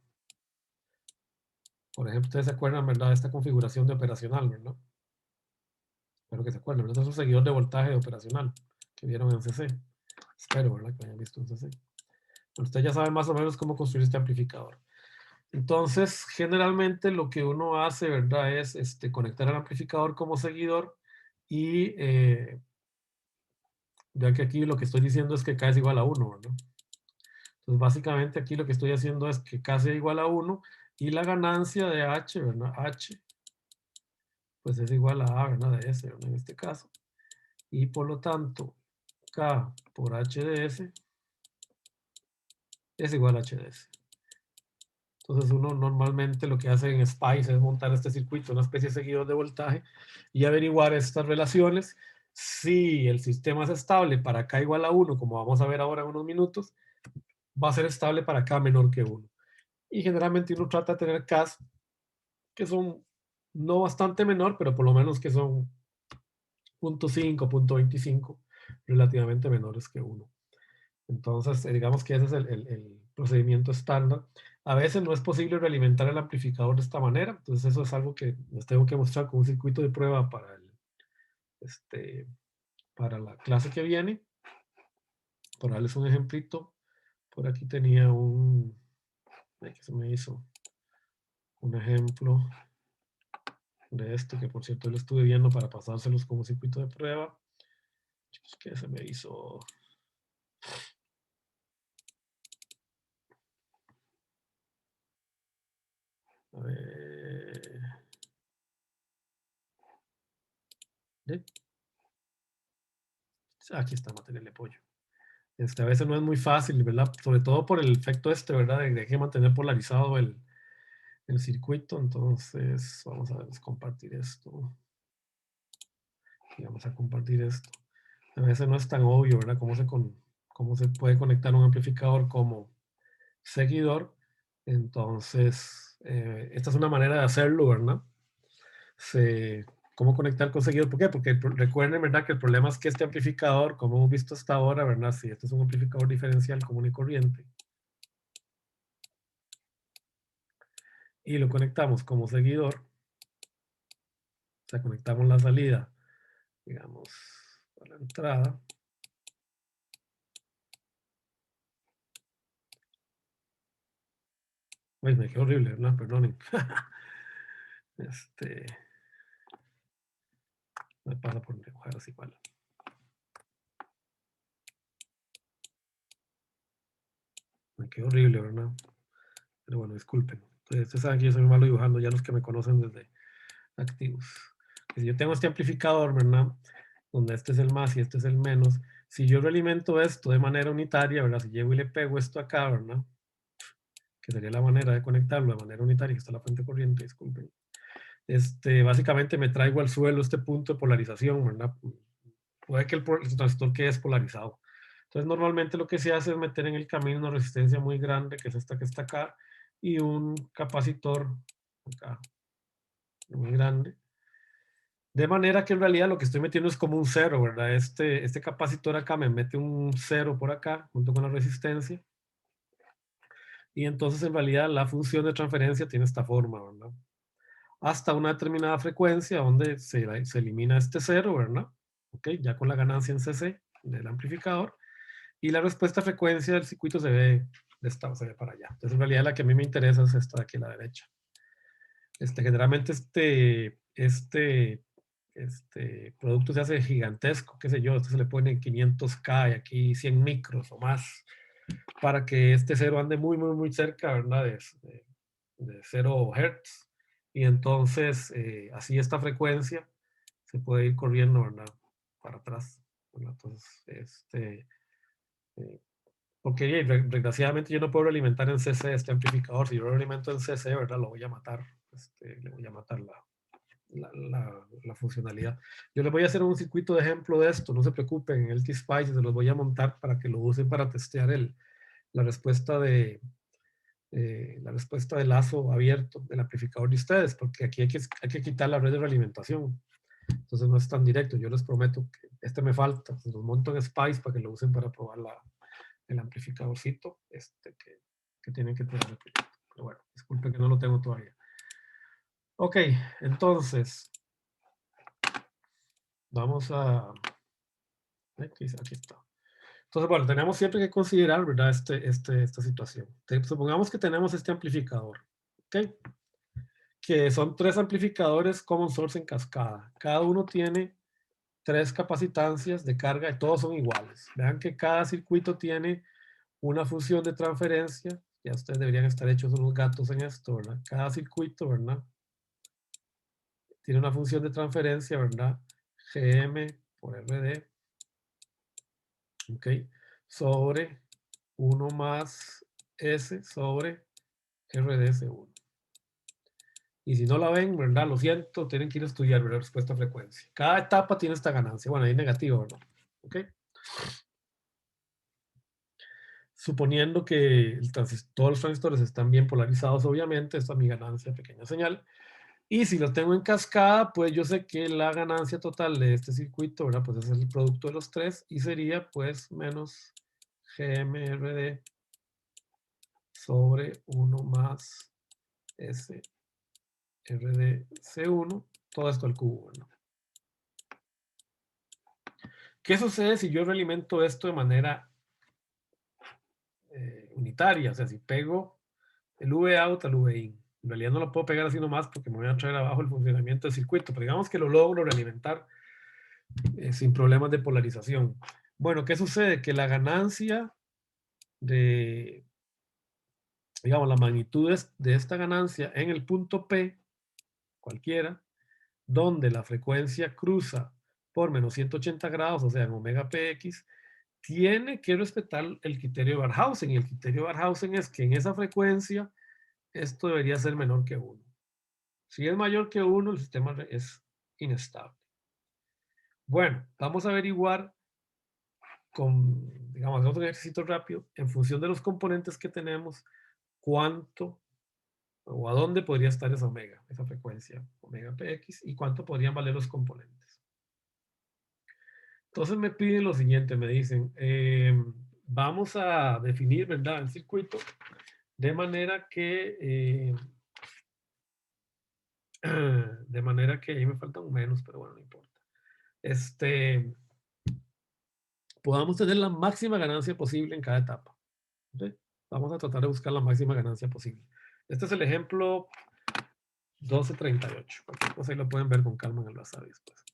Por ejemplo, ustedes se acuerdan, ¿verdad?, de esta configuración de operacional, ¿verdad? Espero que se acuerden, ¿verdad? Es un seguidor de voltaje operacional que vieron en CC. Espero, ¿verdad?, que hayan visto en CC. Pero ustedes ya saben más o menos cómo construir este amplificador. Entonces, generalmente lo que uno hace, ¿verdad?, es conectar al amplificador como seguidor y ya que aquí lo que estoy diciendo es que K es igual a 1, ¿verdad? Entonces, básicamente aquí lo que estoy haciendo es que K sea igual a 1 y la ganancia de H, ¿verdad? H, pues es igual a A, ¿verdad? De S, ¿verdad? En este caso. Y por lo tanto, K por H de S es igual a H de S. Entonces uno normalmente lo que hace en SPICE es montar este circuito, una especie de seguidor de voltaje, y averiguar estas relaciones. Si el sistema es estable para K igual a 1, como vamos a ver ahora en unos minutos, va a ser estable para K menor que 1. Y generalmente uno trata de tener Ks que son no bastante menor, pero por lo menos que son 0.5, 0.25, relativamente menores que 1. Entonces, digamos que ese es el procedimiento estándar. A veces no es posible realimentar el amplificador de esta manera, entonces eso es algo que les tengo que mostrar con un circuito de prueba para la clase que viene. Por darles un ejemplito, por aquí tenía que se me hizo un ejemplo de esto, que por cierto lo estuve viendo para pasárselos como circuito de prueba. Que se me hizo... A ver... Aquí está material de apoyo. A veces no es muy fácil, ¿verdad? Sobre todo por el efecto ¿verdad? De que mantener polarizado el circuito. Entonces, vamos a compartir esto. Y vamos a compartir esto. A veces no es tan obvio, ¿verdad? Cómo se puede conectar un amplificador como seguidor. Entonces, esta es una manera de hacerlo, ¿verdad? ¿Cómo conectar con seguidor? ¿Por qué? Porque recuerden, ¿verdad? Que el problema es que este amplificador, como hemos visto hasta ahora, ¿verdad? Si este es un amplificador diferencial común y corriente, y lo conectamos como seguidor, o sea, conectamos la salida, digamos, a la entrada. Uy, me quedó horrible, ¿verdad? Perdonen. Me pasa por dibujar así igual. Me quedó horrible, ¿verdad? Pero bueno, disculpen. Entonces, ustedes saben que yo soy muy malo dibujando, ya los que me conocen desde activos. Si yo tengo este amplificador, ¿verdad? Donde este es el más y este es el menos. Si yo realimento esto de manera unitaria, ¿verdad? Si llego y le pego esto acá, ¿verdad? Que sería la manera de conectarlo de manera unitaria, que está la fuente corriente, disculpen. Básicamente me traigo al suelo este punto de polarización, ¿verdad? Puede que el transistor quede despolarizado. Entonces, normalmente lo que se hace es meter en el camino una resistencia muy grande, que es esta que está acá, y un capacitor acá, muy grande. De manera que en realidad lo que estoy metiendo es como un cero, ¿verdad? Este capacitor acá me mete un cero por acá, junto con la resistencia. Y entonces en realidad la función de transferencia tiene esta forma, ¿verdad? Hasta una determinada frecuencia donde se elimina este cero, ¿verdad? Ok, ya con la ganancia en CC del amplificador. Y la respuesta a frecuencia del circuito se ve se ve para allá. Entonces en realidad la que a mí me interesa es esta de aquí a la derecha. Generalmente este producto se hace gigantesco, qué sé yo, se le pone 500K y aquí 100 micros o más, para que este cero ande muy, muy, muy cerca, ¿verdad? De 0 Hz. Y entonces, así esta frecuencia se puede ir corriendo, ¿verdad? Para atrás, ¿verdad? Entonces, porque desgraciadamente yo no puedo alimentar en CC este amplificador. Si yo lo alimento en CC, ¿verdad? Lo voy a matar. Le voy a matar la funcionalidad. Yo les voy a hacer un circuito de ejemplo de esto, no se preocupen, en el T-Spice se los voy a montar para que lo usen para testear la respuesta de lazo abierto del amplificador de ustedes, porque aquí hay que quitar la red de realimentación. Entonces no es tan directo, yo les prometo que me falta, se los monto en Spice para que lo usen para probar el amplificadorcito que tienen que tener. Pero bueno, disculpen que no lo tengo todavía. Ok, entonces, vamos a... Aquí está. Entonces, bueno, tenemos siempre que considerar, ¿verdad? Esta situación. Supongamos que tenemos este amplificador, ¿ok? Que son 3 amplificadores common source en cascada. Cada uno tiene 3 capacitancias de carga y todos son iguales. Vean que cada circuito tiene una función de transferencia. Ya ustedes deberían estar hechos unos gatos en esto, ¿verdad? Cada circuito, ¿verdad? Tiene una función de transferencia, ¿verdad? GM por RD, ¿ok? Sobre 1 más S sobre RDS1. Y si no la ven, ¿verdad? Lo siento, tienen que ir a estudiar, ¿verdad? Respuesta a frecuencia. Cada etapa tiene esta ganancia. Bueno, ahí negativo, ¿verdad? ¿Ok? Suponiendo que todos los transistores están bien polarizados, obviamente, esta es mi ganancia, pequeña señal. Y si lo tengo en cascada, pues yo sé que la ganancia total de este circuito, ¿verdad? Pues es el producto de los 3 y sería pues menos GMRD sobre 1 más SRDC1, todo esto al cubo, ¿verdad? ¿Qué sucede si yo realimento esto de manera unitaria? O sea, si pego el V-out al V-in. En realidad no lo puedo pegar así nomás porque me voy a traer abajo el funcionamiento del circuito, pero digamos que lo logro realimentar sin problemas de polarización. Bueno, ¿qué sucede? Que la ganancia de, digamos, la magnitud de esta ganancia en el punto P, cualquiera, donde la frecuencia cruza por menos 180 grados, o sea, en omega px, tiene que respetar el criterio de Barhausen. Y el criterio de Barhausen es que en esa frecuencia esto debería ser menor que 1. Si es mayor que 1, el sistema es inestable. Bueno, vamos a averiguar digamos, hacemos un ejercicio rápido, en función de los componentes que tenemos, cuánto o a dónde podría estar esa omega, esa frecuencia omega px, y cuánto podrían valer los componentes. Entonces me piden lo siguiente, me dicen, vamos a definir, ¿verdad?, el circuito de manera que, ahí me falta un menos, pero bueno, no importa. Podamos tener la máxima ganancia posible en cada etapa. ¿Ok? Vamos a tratar de buscar la máxima ganancia posible. Este es el ejemplo 1238. Cualquier cosa ahí lo pueden ver con calma en el WhatsApp después.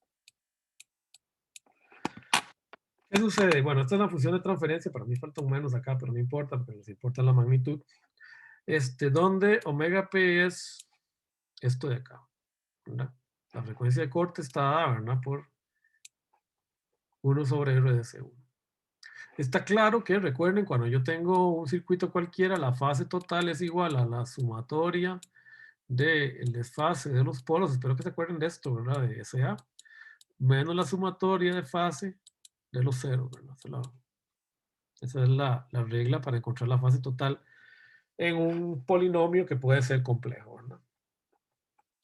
¿Qué sucede? Bueno, esta es la función de transferencia. Para mí falta un menos acá, pero no importa, porque les importa la magnitud. Donde omega p es esto de acá, ¿verdad? La frecuencia de corte está dada, ¿verdad?, por 1 sobre R de C1. Está claro que, recuerden, cuando yo tengo un circuito cualquiera, la fase total es igual a la sumatoria del desfase de los polos. Espero que se acuerden de esto, ¿verdad?, de SA, menos la sumatoria de fase de los ceros, ¿verdad? Esa es la regla para encontrar la fase total en un polinomio que puede ser complejo, ¿verdad?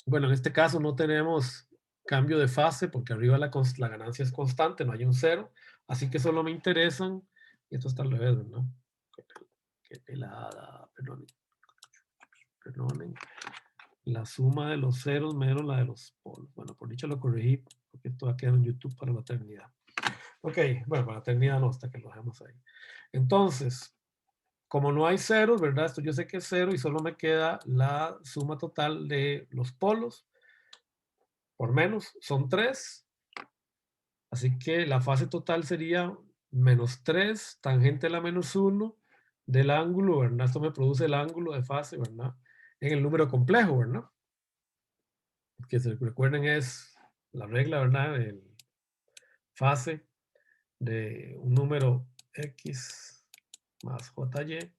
Bueno, en este caso no tenemos cambio de fase porque arriba la ganancia es constante, no hay un cero, así que solo me interesan, y esto está al revés, ¿verdad? Qué pelada, perdonen. La suma de los ceros menos la de los polos. Bueno, por dicho lo corregí, porque esto va a quedar en YouTube para la eternidad. Ok, bueno, para la eternidad no, hasta que lo dejemos ahí. Entonces, como no hay ceros, ¿verdad? Esto yo sé que es cero y solo me queda la suma total de los polos por menos, son 3. Así que la fase total sería menos 3, tangente a la menos 1 del ángulo, ¿verdad? Esto me produce el ángulo de fase, ¿verdad?, en el número complejo, ¿verdad? Que se recuerden es la regla, ¿verdad?, el fase de un número x más jy.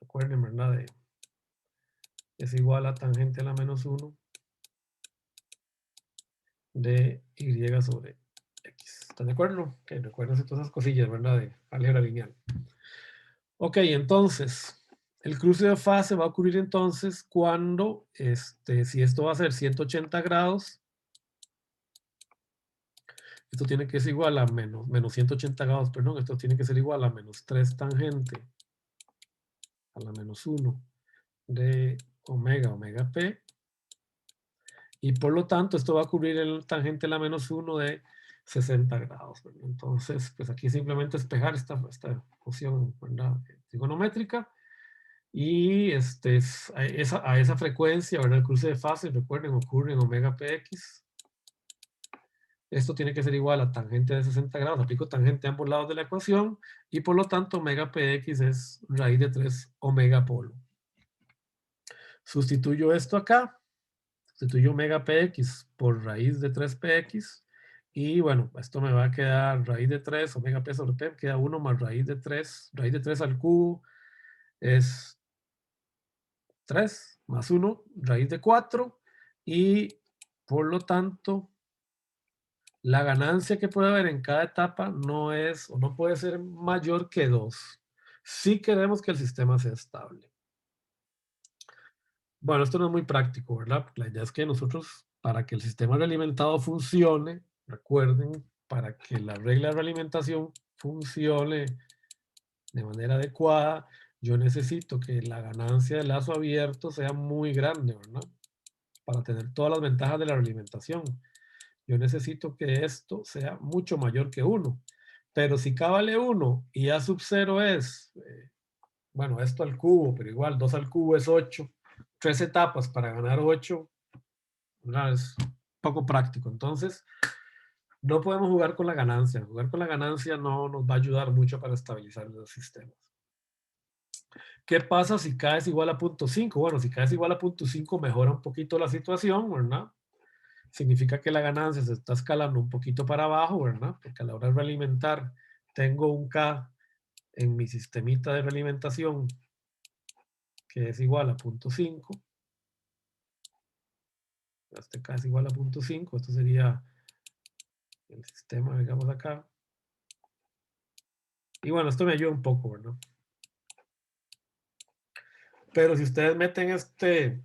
Recuerden, ¿verdad?, es igual a tangente a la menos 1 de y sobre x. ¿Están de acuerdo? Ok, recuerden todas esas cosillas, ¿verdad?, de álgebra lineal. Ok, entonces, el cruce de fase va a ocurrir entonces cuando, si esto va a ser 180 grados, esto tiene que ser igual a menos 180 grados, perdón, esto tiene que ser igual a menos 3 tangente a la menos 1 de omega p, y por lo tanto esto va a cubrir el tangente a la menos 1 de 60 grados, ¿verdad? Entonces, pues aquí simplemente despejar esta función, ¿verdad?, trigonométrica, y a esa frecuencia, ¿verdad?, el cruce de fase, recuerden, ocurre en omega px. Esto tiene que ser igual a tangente de 60 grados. Aplico tangente a ambos lados de la ecuación y por lo tanto omega px es raíz de 3 omega polo. Sustituyo esto acá. Sustituyo omega px por raíz de 3px. Y bueno, esto me va a quedar raíz de 3 omega p sobre p. Queda 1 más raíz de 3. Raíz de 3 al cubo es 3 más 1, raíz de 4. Y por lo tanto, la ganancia que puede haber en cada etapa no es o no puede ser mayor que 2. Si queremos que el sistema sea estable. Bueno, esto no es muy práctico, ¿verdad? La idea es que nosotros, para que el sistema realimentado funcione, recuerden, para que la regla de realimentación funcione de manera adecuada, yo necesito que la ganancia del lazo abierto sea muy grande, ¿verdad?, para tener todas las ventajas de la realimentación. Yo necesito que esto sea mucho mayor que 1. Pero si k vale 1 y a sub 0 es, bueno, esto al cubo, pero igual 2 al cubo es 8. 3 etapas para ganar 8, ¿verdad?, es poco práctico. Entonces, no podemos jugar con la ganancia. Jugar con la ganancia no nos va a ayudar mucho para estabilizar los sistemas. ¿Qué pasa si k es igual a 0.5? Bueno, si k es igual a 0.5 mejora un poquito la situación, ¿verdad? Significa que la ganancia se está escalando un poquito para abajo, ¿verdad? Porque a la hora de realimentar tengo un K en mi sistemita de realimentación que es igual a 0.5. Este K es igual a 0.5. Esto sería el sistema, digamos acá. Y bueno, esto me ayuda un poco, ¿verdad? Pero si ustedes meten este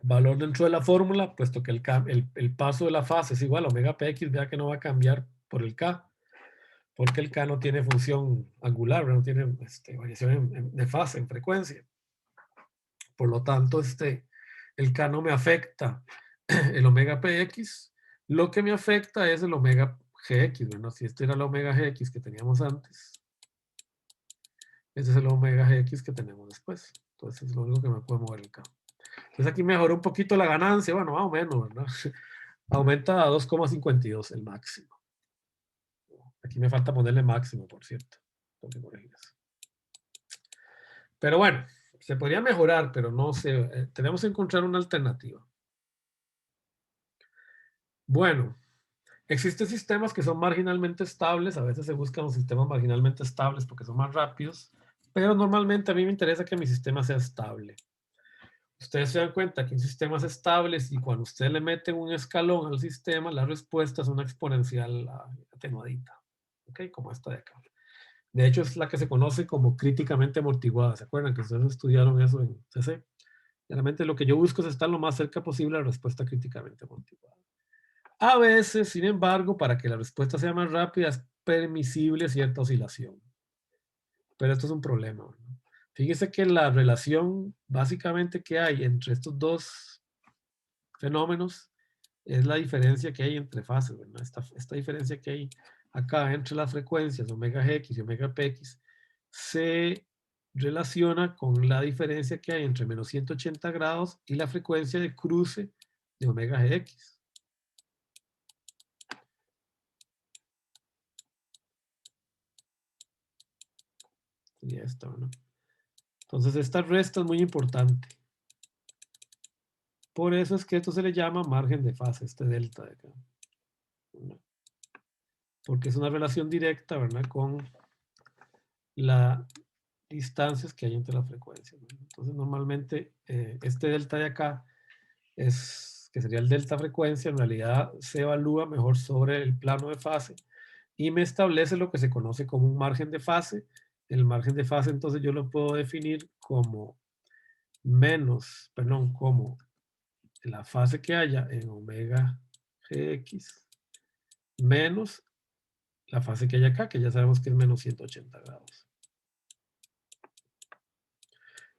valor dentro de la fórmula, puesto que el paso de la fase es igual a omega px, vea que no va a cambiar por el k, porque el k no tiene función angular, no tiene variación de fase, en frecuencia. Por lo tanto, el k no me afecta el omega px, lo que me afecta es el omega gx, ¿verdad? Si este era el omega gx que teníamos antes, este es el omega gx que tenemos después. Entonces es lo único que me puede mover el k. Entonces aquí mejoró un poquito la ganancia, bueno, más o menos, ¿verdad? Aumenta a 2,52 el máximo. Aquí me falta ponerle máximo, por cierto. Tengo que corregir eso. Pero bueno, se podría mejorar, pero no sé. Tenemos que encontrar una alternativa. Bueno, existen sistemas que son marginalmente estables. A veces se buscan los sistemas marginalmente estables porque son más rápidos. Pero normalmente a mí me interesa que mi sistema sea estable. Ustedes se dan cuenta que en sistemas estables y cuando usted le mete un escalón al sistema, la respuesta es una exponencial atenuadita. ¿Ok? Como esta de acá. De hecho, es la que se conoce como críticamente amortiguada. ¿Se acuerdan que ustedes estudiaron eso en CC? Realmente lo que yo busco es estar lo más cerca posible a la respuesta críticamente amortiguada. A veces, sin embargo, para que la respuesta sea más rápida, es permisible cierta oscilación. Pero esto es un problema, ¿no? Fíjese que la relación básicamente que hay entre estos dos fenómenos es la diferencia que hay entre fases, ¿verdad? Esta diferencia que hay acá entre las frecuencias omega gx y omega px se relaciona con la diferencia que hay entre menos 180 grados y la frecuencia de cruce de omega gx. Sería esto, ¿no? Entonces esta resta es muy importante. Por eso es que esto se le llama margen de fase, este delta de acá, ¿verdad? Porque es una relación directa, ¿verdad? Con las distancias que hay entre las frecuencias, ¿no? Entonces normalmente este delta de acá, que sería el delta frecuencia, en realidad se evalúa mejor sobre el plano de fase y me establece lo que se conoce como un margen de fase. El margen de fase entonces yo lo puedo definir como como la fase que haya en omega gx menos la fase que hay acá, que ya sabemos que es menos 180 grados.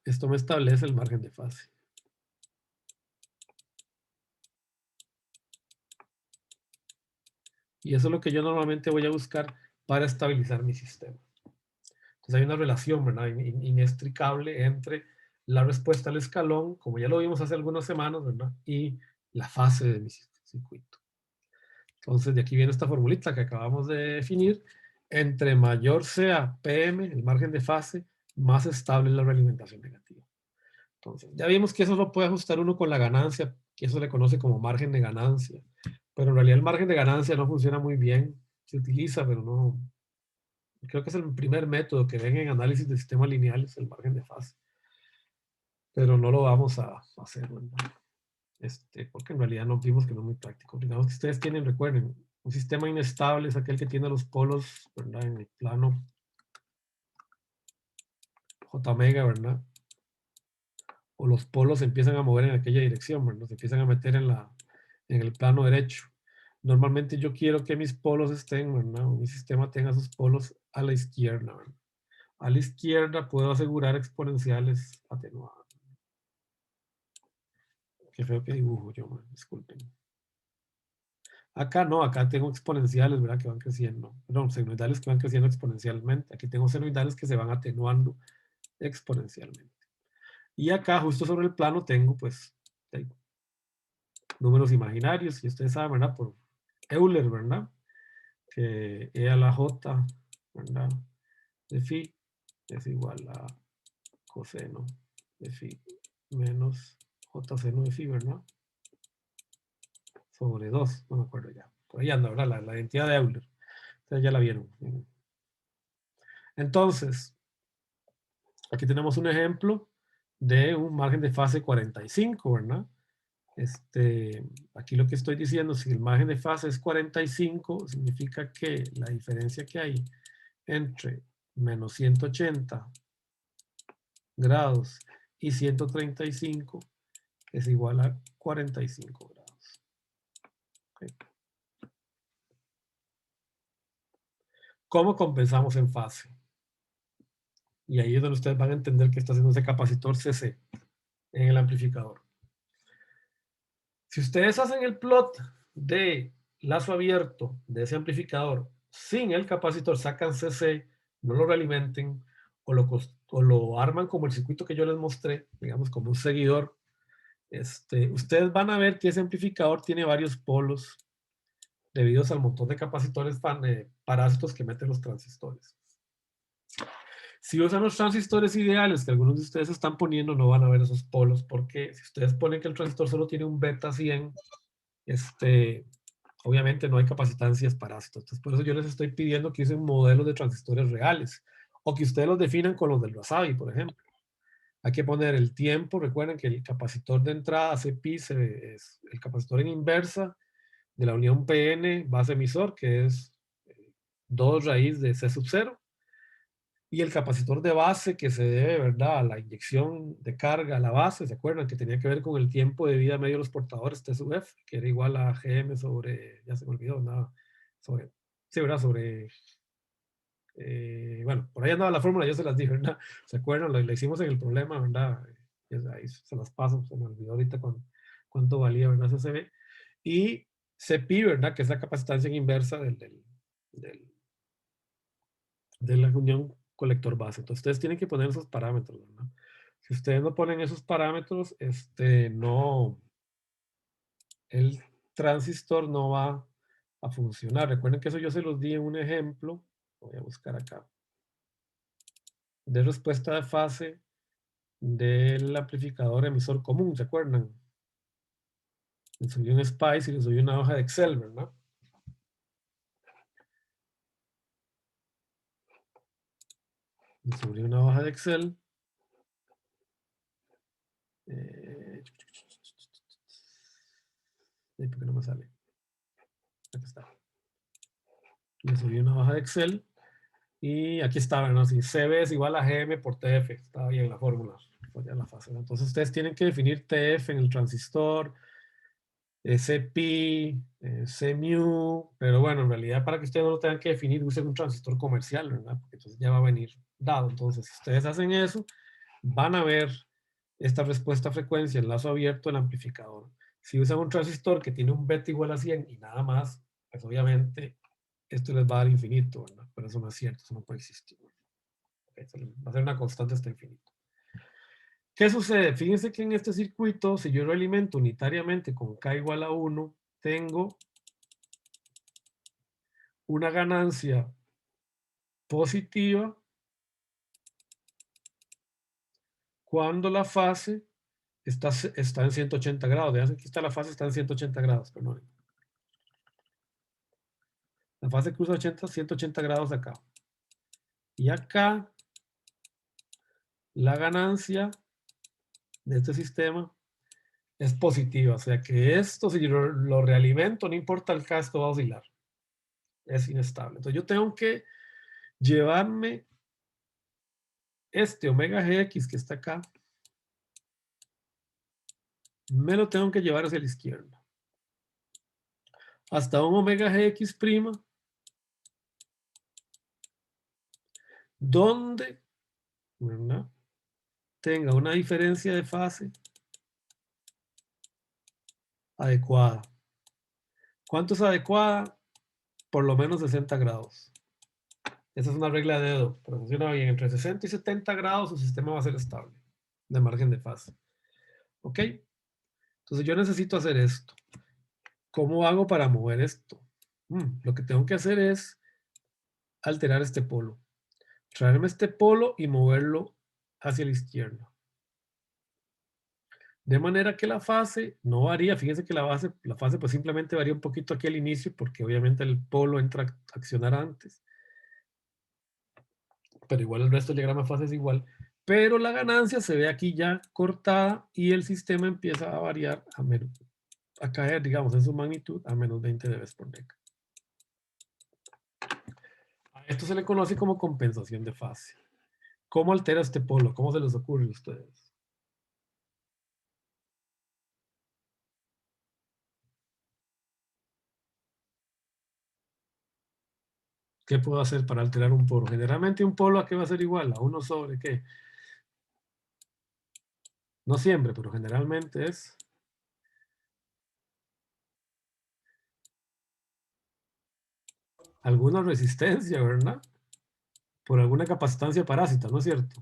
Esto me establece el margen de fase. Y eso es lo que yo normalmente voy a buscar para estabilizar mi sistema. Entonces hay una relación, ¿verdad? Inextricable entre la respuesta al escalón, como ya lo vimos hace algunas semanas, ¿verdad? Y la fase de mi circuito. Entonces de aquí viene esta formulita que acabamos de definir. Entre mayor sea PM, el margen de fase, más estable es la realimentación negativa. Entonces, ya vimos que eso lo puede ajustar uno con la ganancia, que eso le conoce como margen de ganancia. Pero en realidad el margen de ganancia no funciona muy bien. Se utiliza, pero no. Creo que es el primer método que ven en análisis de sistemas lineales, el margen de fase. Pero no lo vamos a hacer, ¿verdad? Porque en realidad no vimos que no es muy práctico. Digamos que ustedes tienen, recuerden, un sistema inestable es aquel que tiene los polos, ¿verdad? En el plano J omega, ¿verdad? O los polos se empiezan a mover en aquella dirección, ¿verdad? Se empiezan a meter en el plano derecho. Normalmente yo quiero que mis polos estén, ¿verdad? O mi sistema tenga sus polos a la izquierda, ¿verdad? A la izquierda puedo asegurar exponenciales atenuadas. Qué feo que dibujo yo, man, disculpen. Acá no, acá tengo exponenciales, ¿verdad? Que van creciendo. Perdón, senoidales que van creciendo exponencialmente. Aquí tengo senoidales que se van atenuando exponencialmente. Y acá, justo sobre el plano, tengo, pues, números imaginarios. Y ustedes saben, ¿verdad? Por Euler, ¿verdad? Que E a la J, ¿verdad? De phi es igual a coseno de phi menos J seno de phi, ¿verdad? Sobre 2, no me acuerdo ya. Por ahí anda, ¿verdad? La identidad de Euler. Ustedes ya la vieron. Entonces, aquí tenemos un ejemplo de un margen de fase 45, ¿verdad? Aquí lo que estoy diciendo, si el margen de fase es 45, significa que la diferencia que hay entre menos 180 grados y 135 es igual a 45 grados. Okay. ¿Cómo compensamos en fase? Y ahí es donde ustedes van a entender que está haciendo ese capacitor CC en el amplificador. Si ustedes hacen el plot de lazo abierto de ese amplificador sin el capacitor, sacan CC, no lo realimenten o lo arman como el circuito que yo les mostré, digamos como un seguidor, ustedes van a ver que ese amplificador tiene varios polos debido al montón de capacitores parásitos que meten los transistores. Si usan los transistores ideales que algunos de ustedes están poniendo, no van a ver esos polos, porque si ustedes ponen que el transistor solo tiene un beta 100, obviamente no hay capacitancias parásitos. Entonces, por eso yo les estoy pidiendo que usen modelos de transistores reales, o que ustedes los definan con los del Wasabi, por ejemplo. Hay que poner el tiempo. Recuerden que el capacitor de entrada, CPI, es el capacitor en inversa de la unión PN base emisor, que es 2 raíz de C sub 0. Y el capacitor de base que se debe, ¿verdad?, a la inyección de carga a la base. ¿Se acuerdan? Que tenía que ver con el tiempo de vida medio de los portadores T sub F, que era igual a GM sobre, ya se me olvidó, nada, sobre, sí, ¿verdad? Sobre, bueno, por ahí andaba la fórmula, yo se las dije, ¿verdad? ¿Se acuerdan? La hicimos en el problema, ¿verdad? Ahí se las paso, se me olvidó ahorita cuánto valía, ¿verdad? CCB. Y CPI, ¿verdad? Que es la capacitancia inversa de la unión colector base. Entonces ustedes tienen que poner esos parámetros, ¿verdad? Si ustedes no ponen esos parámetros, no, el transistor no va a funcionar. Recuerden que eso yo se los di en un ejemplo. Voy a buscar acá. De respuesta de fase del amplificador emisor común, ¿se acuerdan? Les subí un Spice y les subí una hoja de Excel, ¿verdad? Les subí una hoja de Excel. ¿Por qué no me sale? Aquí está. Le subí una hoja de Excel y aquí está, ¿verdad? Si CB es igual a GM por TF, está bien la fórmula, ya la fase, ¿no? Entonces ustedes tienen que definir TF en el transistor, CPI, CMU, pero bueno, en realidad para que ustedes no lo tengan que definir, usen un transistor comercial, ¿verdad? Porque entonces ya va a venir dado. Entonces, si ustedes hacen eso, van a ver esta respuesta a frecuencia en lazo abierto del amplificador. Si usan un transistor que tiene un beta igual a 100 y nada más, pues obviamente esto les va a dar infinito, ¿verdad? Pero eso no es cierto, eso no puede existir. Va a ser una constante hasta infinito. ¿Qué sucede? Fíjense que en este circuito, si yo lo alimento unitariamente con K igual a 1, tengo una ganancia positiva cuando la fase está en 180 grados. Vean, aquí está la fase, está en 180 grados, perdón. La fase cruza 180 grados acá. Y acá, la ganancia de este sistema es positiva. O sea que esto, si yo lo realimento, no importa el K, esto va a oscilar. Es inestable. Entonces yo tengo que llevarme este omega Gx que está acá, me lo tengo que llevar hacia la izquierda. Hasta un omega Gx', donde, ¿verdad?, tenga una diferencia de fase adecuada. ¿Cuánto es adecuada? Por lo menos 60 grados. Esa es una regla de dedo, pero funciona bien. Entre 60 y 70 grados su sistema va a ser estable, de margen de fase. ¿Ok? Entonces yo necesito hacer esto. ¿Cómo hago para mover esto? Lo que tengo que hacer es alterar este polo. Traerme este polo y moverlo hacia la izquierda. De manera que la fase no varía. Fíjense que la fase pues simplemente varía un poquito aquí al inicio porque obviamente el polo entra a accionar antes. Pero igual el resto del diagrama de fase es igual. Pero la ganancia se ve aquí ya cortada y el sistema empieza a variar, a caer, digamos, en su magnitud a menos 20 dB por deca. Esto se le conoce como compensación de fase. ¿Cómo altera este polo? ¿Cómo se les ocurre a ustedes? ¿Qué puedo hacer para alterar un polo? Generalmente un polo, ¿a qué va a ser igual? ¿A 1 sobre qué? No siempre, pero generalmente es alguna resistencia, ¿verdad? Por alguna capacitancia parásita, ¿no es cierto?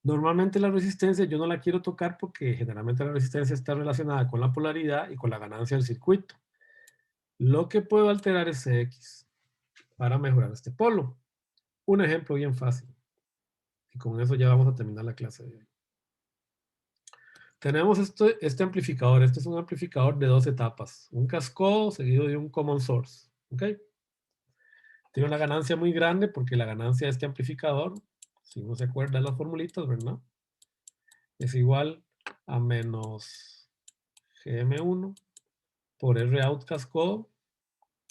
Normalmente la resistencia yo no la quiero tocar porque generalmente la resistencia está relacionada con la polaridad y con la ganancia del circuito. Lo que puedo alterar es X para mejorar este polo. Un ejemplo bien fácil. Y con eso ya vamos a terminar la clase de hoy. Tenemos este amplificador. Este es un amplificador de 2 etapas. Un cascode seguido de un common source. ¿Ok? Tiene una ganancia muy grande porque la ganancia de este amplificador, si uno se acuerda de las formulitas, ¿verdad? Es igual a menos GM1 por Rout cascode,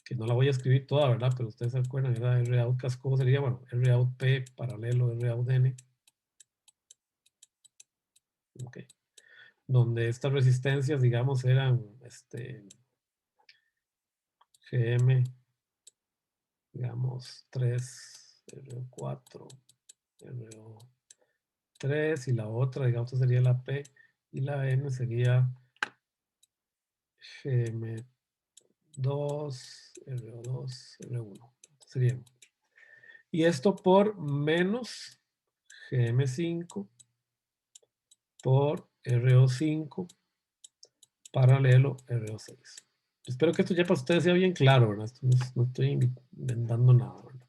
que no la voy a escribir toda, ¿verdad? Pero ustedes se acuerdan, era Rout cascode, sería, bueno, Rout P paralelo Rout N. Ok. Donde estas resistencias, digamos, eran GM, digamos, 3, RO4, RO3, y la otra, digamos, sería la P, y la N sería GM2, RO2, R1. Serían. Y esto por menos GM5 por RO5 paralelo RO6. Espero que esto ya para ustedes sea bien claro, ¿verdad? No estoy inventando nada, ¿verdad?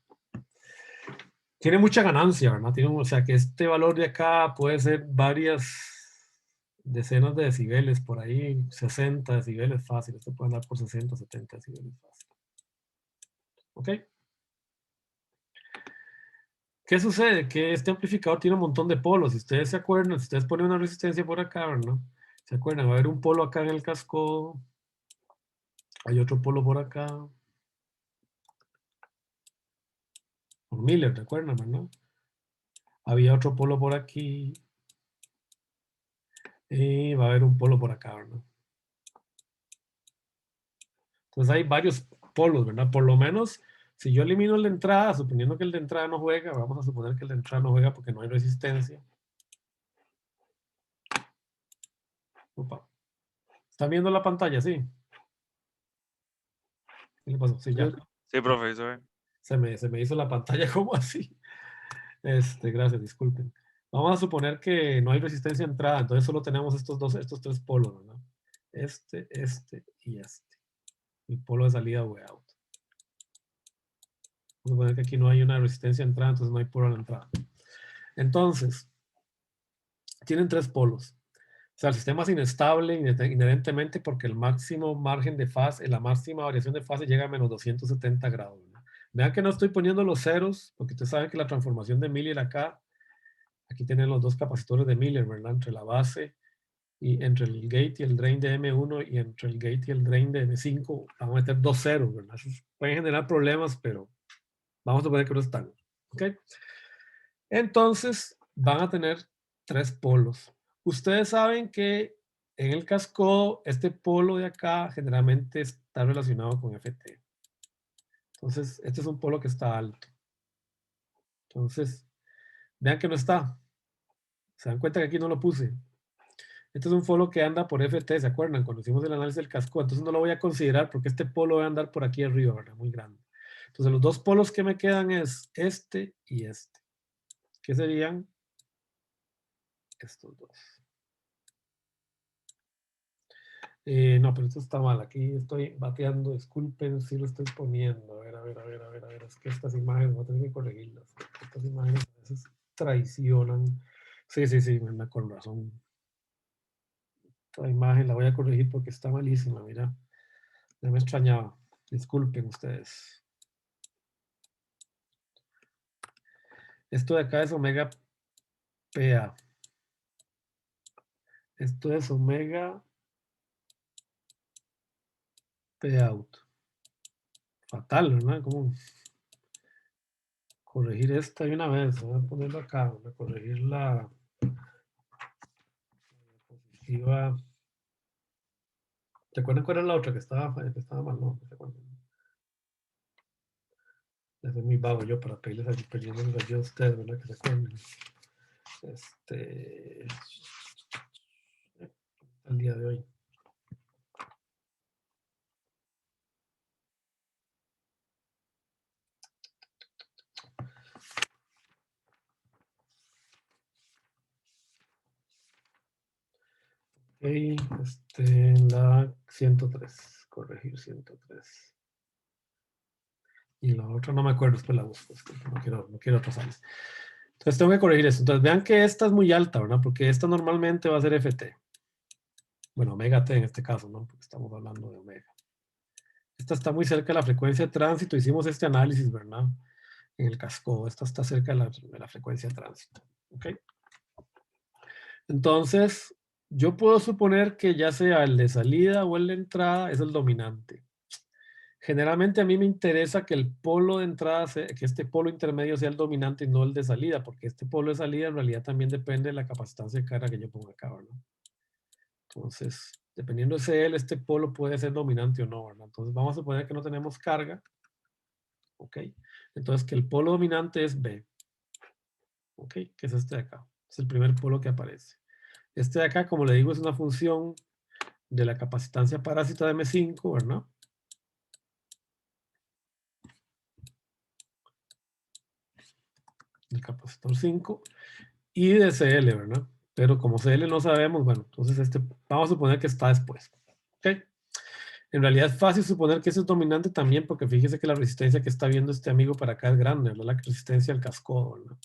Tiene mucha ganancia, ¿verdad? O sea, que este valor de acá puede ser varias decenas de decibeles, por ahí 60 decibeles fácil. Esto puede andar por 60, 70 decibeles fácil. ¿Ok? ¿Qué sucede? Que este amplificador tiene un montón de polos. Si ustedes se acuerdan, si ustedes ponen una resistencia por acá, ¿verdad? ¿Se acuerdan? Va a haber un polo acá en el casco. Hay otro polo por acá. Por Miller, ¿te acuerdan, verdad? Había otro polo por aquí. Y va a haber un polo por acá, ¿verdad? Entonces hay varios polos, ¿verdad? Por lo menos, si yo elimino el de entrada, suponiendo que el de entrada no juega, vamos a suponer que el de entrada no juega porque no hay resistencia. Opa. ¿Están viendo la pantalla? Sí. ¿Qué le pasó? Sí, ya. Sí, profesor. Se me hizo la pantalla como así. Gracias, disculpen. Vamos a suponer que no hay resistencia de entrada, entonces solo tenemos estos tres polos, ¿verdad? Este y este. El polo de salida way out. Vamos a suponer que aquí no hay una resistencia de entrada, entonces no hay polo de entrada. Entonces, tienen tres polos. O sea, el sistema es inestable inherentemente porque el máximo margen de fase, la máxima variación de fase llega a menos 270 grados, ¿verdad? Vean que no estoy poniendo los ceros, porque ustedes saben que la transformación de Miller acá, aquí tienen los dos capacitores de Miller, ¿verdad? Entre la base y entre el gate y el drain de M1 y entre el gate y el drain de M5, vamos a meter dos ceros, ¿verdad? Esos pueden generar problemas, pero vamos a suponer que no están, ¿ok? Entonces, van a tener tres polos. Ustedes saben que en el cascodo, este polo de acá generalmente está relacionado con FT. Entonces, este es un polo que está alto. Entonces, vean que no está. Se dan cuenta que aquí no lo puse. Este es un polo que anda por FT, ¿se acuerdan? Cuando hicimos el análisis del cascodo. Entonces no lo voy a considerar porque este polo va a andar por aquí arriba, ¿verdad? Muy grande. Entonces los dos polos que me quedan es este y este. ¿Qué serían? Estos dos. No, pero esto está mal. Aquí estoy bateando. Disculpen si lo estoy poniendo. A ver. Es que estas imágenes voy a tener que corregirlas. Estas imágenes a veces traicionan. Sí, con razón. Esta imagen la voy a corregir porque está malísima, mira. Ya me extrañaba. Disculpen ustedes. Esto de acá es omega PA. Esto es omega P out. Fatal, ¿verdad? ¿Cómo? corregir esta de una vez. Voy a ponerlo acá. Voy a corregir la diapositiva. ¿Se acuerdan cuál era la otra que estaba mal? No, no se acuerdan. Ya soy muy vago yo para pedirles ayuda a ustedes, ¿verdad? Que se acuerden. El día de hoy. Ok, la 103, corregir 103. Y la otra no me acuerdo, después la busco, no quiero atrasarles. Entonces tengo que corregir esto. Entonces vean que esta es muy alta, ¿verdad? Porque esta normalmente va a ser FT. Bueno, omega T en este caso, ¿no? Porque estamos hablando de omega. Esta está muy cerca de la frecuencia de tránsito. Hicimos este análisis, ¿verdad? En el casco. Esta está cerca de la frecuencia de tránsito. ¿Ok? Entonces, yo puedo suponer que ya sea el de salida o el de entrada es el dominante. Generalmente a mí me interesa que el polo de entrada, que este polo intermedio sea el dominante y no el de salida, porque este polo de salida en realidad también depende de la capacitancia de carga que yo pongo acá, ¿verdad? Entonces, dependiendo de CL, este polo puede ser dominante o no, ¿verdad? Entonces, vamos a suponer que no tenemos carga. ¿Ok? Entonces, que el polo dominante es B. ¿Ok? Que es este de acá. Es el primer polo que aparece. Este de acá, como le digo, es una función de la capacitancia parásita de M5, ¿verdad? Del capacitor 5 y de CL, ¿verdad? Pero como CL no sabemos, bueno, entonces vamos a suponer que está después. ¿Ok? En realidad es fácil suponer que ese es dominante también porque fíjese que la resistencia que está viendo este amigo para acá es grande, ¿verdad? La resistencia al cascodo, ¿verdad?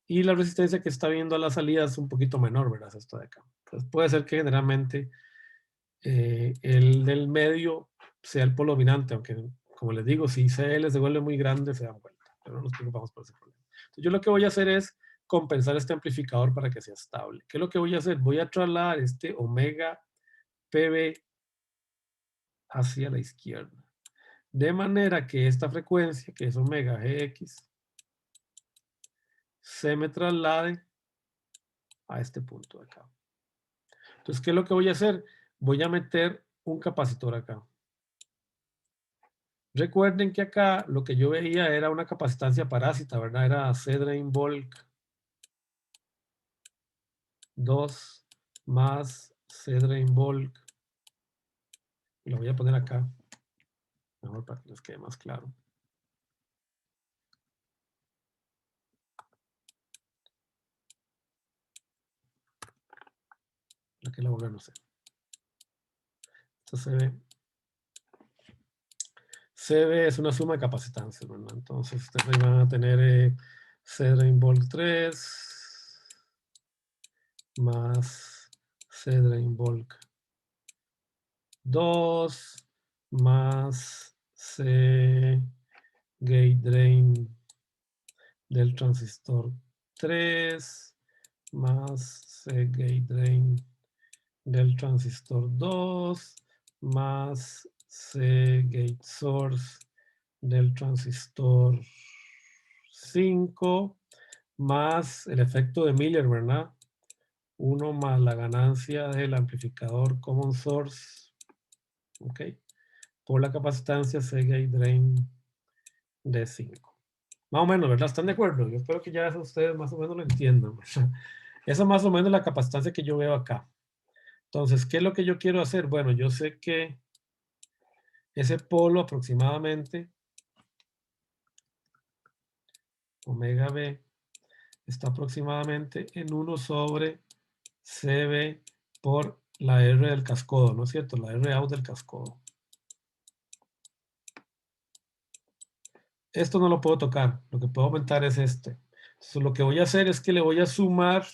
Y la resistencia que está viendo a la salida es un poquito menor, ¿verdad? Es esto de acá. Entonces puede ser que generalmente el del medio sea el polo dominante, aunque como les digo, si CL se vuelve muy grande, se dan vuelta. Pero no nos preocupamos por ese problema. Entonces, yo lo que voy a hacer es compensar este amplificador para que sea estable. ¿Qué es lo que voy a hacer? Voy a trasladar este omega PB hacia la izquierda. De manera que esta frecuencia, que es omega GX, se me traslade a este punto de acá. Entonces, ¿qué es lo que voy a hacer? Voy a meter un capacitor acá. Recuerden que acá lo que yo veía era una capacitancia parásita, ¿verdad? Era C-drain bulk 2 más C-drain bulk. Y lo voy a poner acá. Mejor para que les quede más claro. Aquí la volvemos a hacer. Esto se ve. CB es una suma de capacitancias, ¿verdad? Entonces ustedes van a tener C-drain bulk 3 más C-drain bulk 2 más C gate drain del transistor 3 más C gate drain del transistor 2 más C gate source del transistor 5 más el efecto de Miller, ¿verdad? 1 más la ganancia del amplificador common source, ¿ok? Por la capacitancia C gate drain de 5. Más o menos, ¿verdad? ¿Están de acuerdo? Yo espero que ya eso ustedes más o menos lo entiendan. Esa más o menos la capacitancia que yo veo acá. Entonces, ¿qué es lo que yo quiero hacer? Bueno, yo sé que ese polo aproximadamente, omega B, está aproximadamente en 1 sobre CB por la R del cascodo, ¿no es cierto? La R out del cascodo. Esto no lo puedo tocar, lo que puedo aumentar es este. Entonces, lo que voy a hacer es que le voy a sumar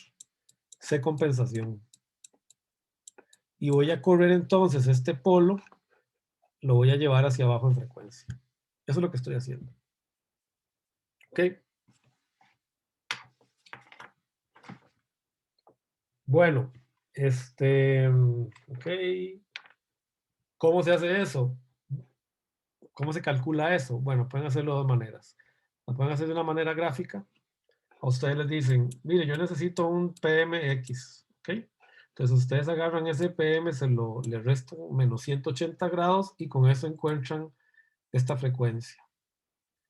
C compensación. Y voy a correr entonces este polo, lo voy a llevar hacia abajo en frecuencia. Eso es lo que estoy haciendo. ¿Ok? Bueno, ok. ¿Cómo se hace eso? ¿Cómo se calcula eso? Bueno, pueden hacerlo de dos maneras. la pueden hacer de una manera gráfica. A ustedes les dicen, mire, yo necesito un PMX, ¿ok? Entonces ustedes agarran ese PM, le restan menos 180 grados y con eso encuentran esta frecuencia.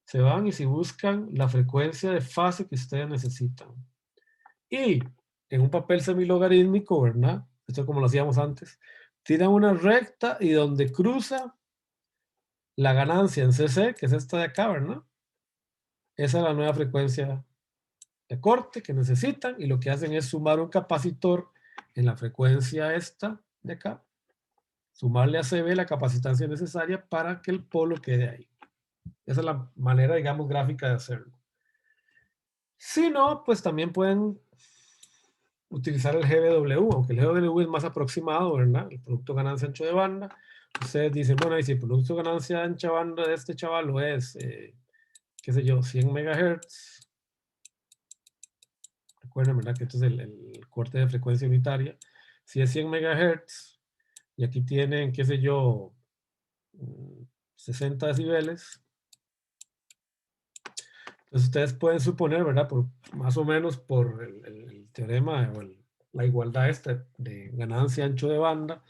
Se van y si buscan la frecuencia de fase que ustedes necesitan. Y en un papel semilogarítmico, ¿verdad? Esto es como lo hacíamos antes. Tiran una recta y donde cruza la ganancia en CC, que es esta de acá, ¿verdad? Esa es la nueva frecuencia de corte que necesitan y lo que hacen es sumar un capacitor en la frecuencia esta de acá, sumarle a CB la capacitancia necesaria para que el polo quede ahí. Esa es la manera, digamos, gráfica de hacerlo. Si no, pues también pueden utilizar el GBW, aunque el GBW es más aproximado, ¿verdad? El producto ganancia ancho de banda. Ustedes dicen, bueno, y si el producto ganancia ancha banda de este chaval lo es, qué sé yo, 100 MHz. Recuerden, ¿verdad? Que esto es el corte de frecuencia unitaria. Si es 100 MHz, y aquí tienen, qué sé yo, 60 decibeles. Entonces ustedes pueden suponer, ¿verdad? Por, más o menos por el teorema o la igualdad esta de ganancia ancho de banda,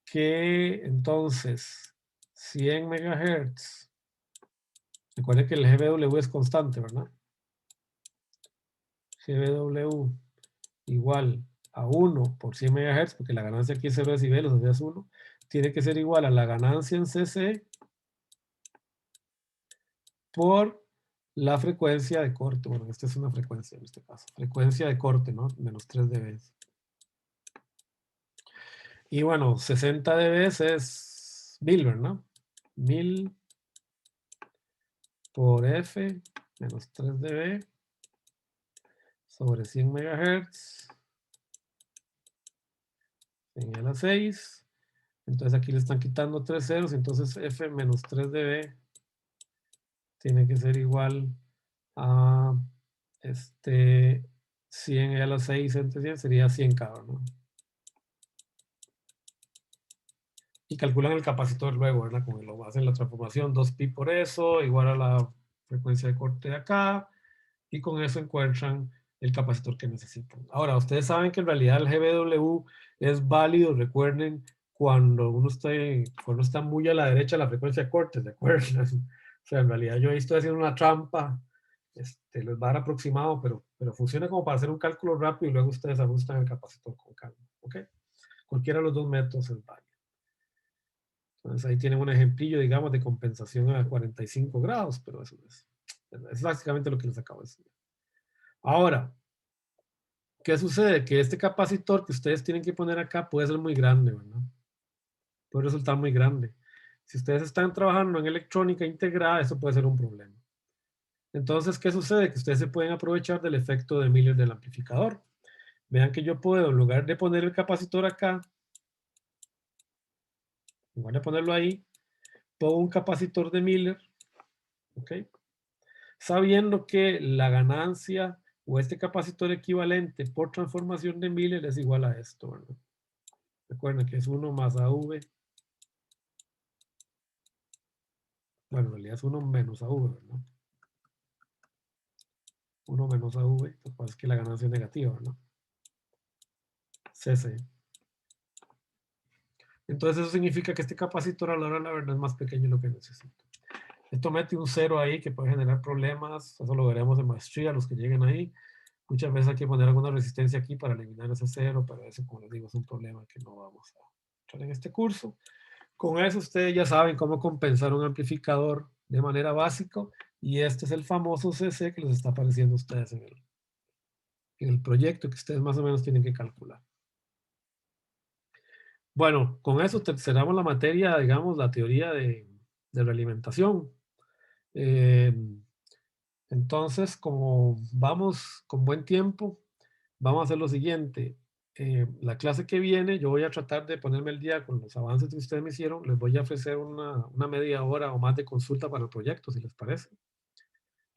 que entonces 100 MHz, recuerden que el GBW es constante, ¿verdad? GBW igual a 1 por 100 MHz, porque la ganancia aquí es 0 decibeles, o sea, es 1, tiene que ser igual a la ganancia en CC por la frecuencia de corte. Bueno, esta es una frecuencia en este caso. Frecuencia de corte, ¿no? Menos 3 dB. Y bueno, 60 dB es 1000, ¿verdad? 1000 por F menos 3 dB sobre 100 MHz en a la 6. Entonces aquí le están quitando 3 ceros, entonces F menos 3 dB tiene que ser igual a 100 a la 6 entre 100 sería 100K, ¿no? Y calculan el capacitor luego, ¿verdad? Como lo hacen la transformación 2pi por eso, igual a la frecuencia de corte de acá, y con eso encuentran el capacitor que necesitan. Ahora, ustedes saben que en realidad el GBW es válido, recuerden, cuando uno está muy a la derecha de la frecuencia de corte, ¿de acuerdo? O sea, en realidad yo estoy haciendo una trampa, les va a dar aproximado, pero funciona como para hacer un cálculo rápido y luego ustedes ajustan el capacitor con calma, ¿ok? Cualquiera de los dos métodos es válido. Entonces ahí tienen un ejemplillo, digamos, de compensación a 45 grados, pero eso es básicamente lo que les acabo de decir. Ahora, ¿qué sucede? Que este capacitor que ustedes tienen que poner acá puede ser muy grande, ¿verdad? Puede resultar muy grande. Si ustedes están trabajando en electrónica integrada, eso puede ser un problema. Entonces, ¿qué sucede? Que ustedes se pueden aprovechar del efecto de Miller del amplificador. Vean que yo puedo, en lugar de poner el capacitor acá, en lugar de ponerlo ahí, pongo un capacitor de Miller, ¿ok? Sabiendo que la ganancia o este capacitor equivalente por transformación de Miller es igual a esto, ¿verdad? Recuerden que es 1 más AV. Bueno, en realidad es 1 menos AV, ¿verdad? 1 menos AV, lo que pasa es que la ganancia es negativa, ¿verdad? CC. Entonces eso significa que este capacitor a la hora de la verdad es más pequeño de lo que necesito. Esto mete un 0 ahí que puede generar problemas, eso lo veremos en maestría, los que lleguen ahí. Muchas veces hay que poner alguna resistencia aquí para eliminar ese 0, pero eso, como les digo, es un problema que no vamos a entrar en este curso. Con eso ustedes ya saben cómo compensar un amplificador de manera básica, y este es el famoso CC que les está apareciendo a ustedes en el proyecto que ustedes más o menos tienen que calcular. Bueno, con eso cerramos la materia, digamos, la teoría de realimentación. Entonces, como vamos con buen tiempo, vamos a hacer lo siguiente. La clase que viene, yo voy a tratar de ponerme al día con los avances que ustedes me hicieron. Les voy a ofrecer una media hora o más de consulta para el proyecto, si les parece.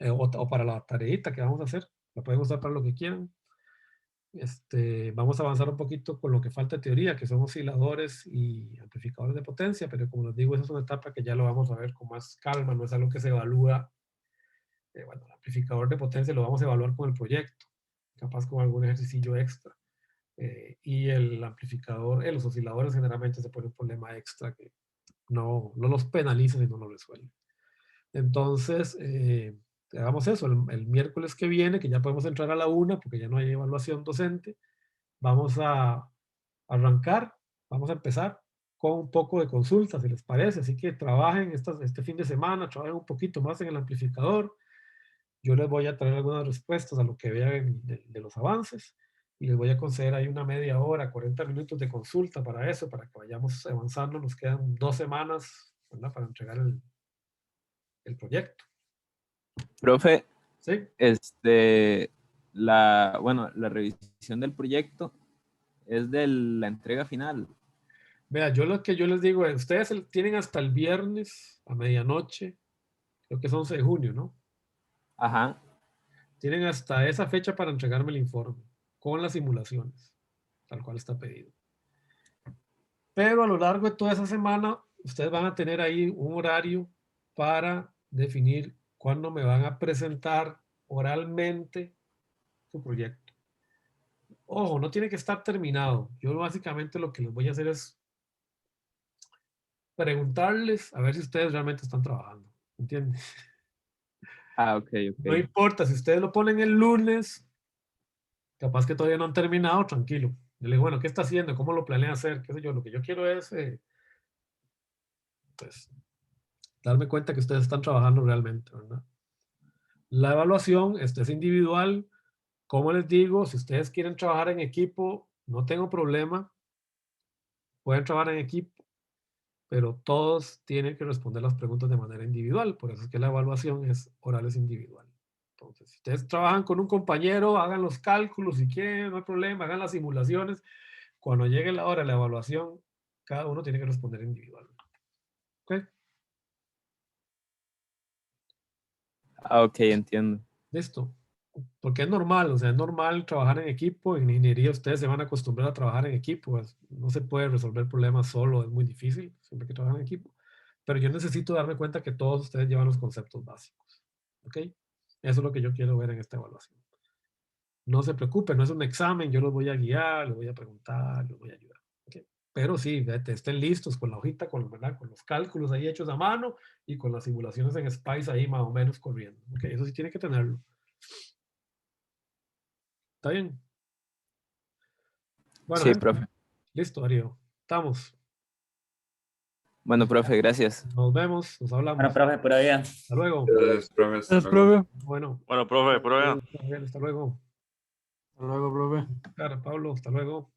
O para la tareita que vamos a hacer. La pueden usar para lo que quieran. Vamos a avanzar un poquito con lo que falta de teoría, que son osciladores y amplificadores de potencia, pero como les digo, esa es una etapa que ya lo vamos a ver con más calma, no es algo que se evalúa Bueno, el amplificador de potencia lo vamos a evaluar con el proyecto, capaz con algún ejercicio extra. Y el amplificador, los osciladores generalmente se pone un problema extra que no los penaliza si no lo resuelve. Entonces, hagamos eso, el miércoles que viene, que ya podemos entrar a la 1, porque ya no hay evaluación docente, vamos a arrancar, vamos a empezar con un poco de consulta, si les parece. Así que trabajen este fin de semana, trabajen un poquito más en el amplificador. Yo les voy a traer algunas respuestas a lo que vean de los avances y les voy a conceder ahí una media hora, 40 minutos de consulta para eso, para que vayamos avanzando. Nos quedan 2 semanas, ¿verdad?, para entregar el proyecto. Profe, ¿Sí? la revisión del proyecto es de la entrega final. Vea, lo que yo les digo es, ustedes tienen hasta el viernes a medianoche, creo que es 11 de junio, ¿no? Ajá. Tienen hasta esa fecha para entregarme el informe, con las simulaciones, tal cual está pedido. Pero a lo largo de toda esa semana, ustedes van a tener ahí un horario para definir cuándo me van a presentar oralmente su proyecto. Ojo, no tiene que estar terminado. Yo básicamente lo que les voy a hacer es preguntarles a ver si ustedes realmente están trabajando. ¿Entienden? Ah, ok. No importa, si ustedes lo ponen el lunes, capaz que todavía no han terminado, tranquilo. Yo le digo, bueno, ¿qué está haciendo? ¿Cómo lo planea hacer? ¿Qué sé yo? Lo que yo quiero es, pues, darme cuenta que ustedes están trabajando realmente, ¿verdad? La evaluación, es individual. Como les digo, si ustedes quieren trabajar en equipo, no tengo problema. Pueden trabajar en equipo, pero todos tienen que responder las preguntas de manera individual. Por eso es que la evaluación es oral, es individual. Entonces, si ustedes trabajan con un compañero, hagan los cálculos si quieren, no hay problema, hagan las simulaciones. Cuando llegue la hora de la evaluación, cada uno tiene que responder individualmente. ¿Ok? Ah, ok, entiendo. Listo. Porque es normal, o sea, es normal trabajar en equipo. En ingeniería ustedes se van a acostumbrar a trabajar en equipo. No se puede resolver problemas solo, es muy difícil, siempre que trabajan en equipo. Pero yo necesito darme cuenta que todos ustedes llevan los conceptos básicos. ¿Ok? Eso es lo que yo quiero ver en esta evaluación. No se preocupen, no es un examen, yo los voy a guiar, les voy a preguntar, les voy a ayudar. ¿Okay? Pero sí, estén listos con la hojita, ¿verdad?, con los cálculos ahí hechos a mano y con las simulaciones en Spice ahí más o menos corriendo. ¿Okay? Eso sí tiene que tenerlo. ¿Está bien? Bueno, Sí, gente, profe. listo, Darío. Estamos. Bueno, profe, gracias. Nos vemos, nos hablamos. Bueno, profe, pura vida. Hasta luego. Gracias, profe. Hasta Gracias, luego. profe. Bueno, Bueno, profe, prueba. hasta luego. Hasta luego, profe. Pablo, hasta luego.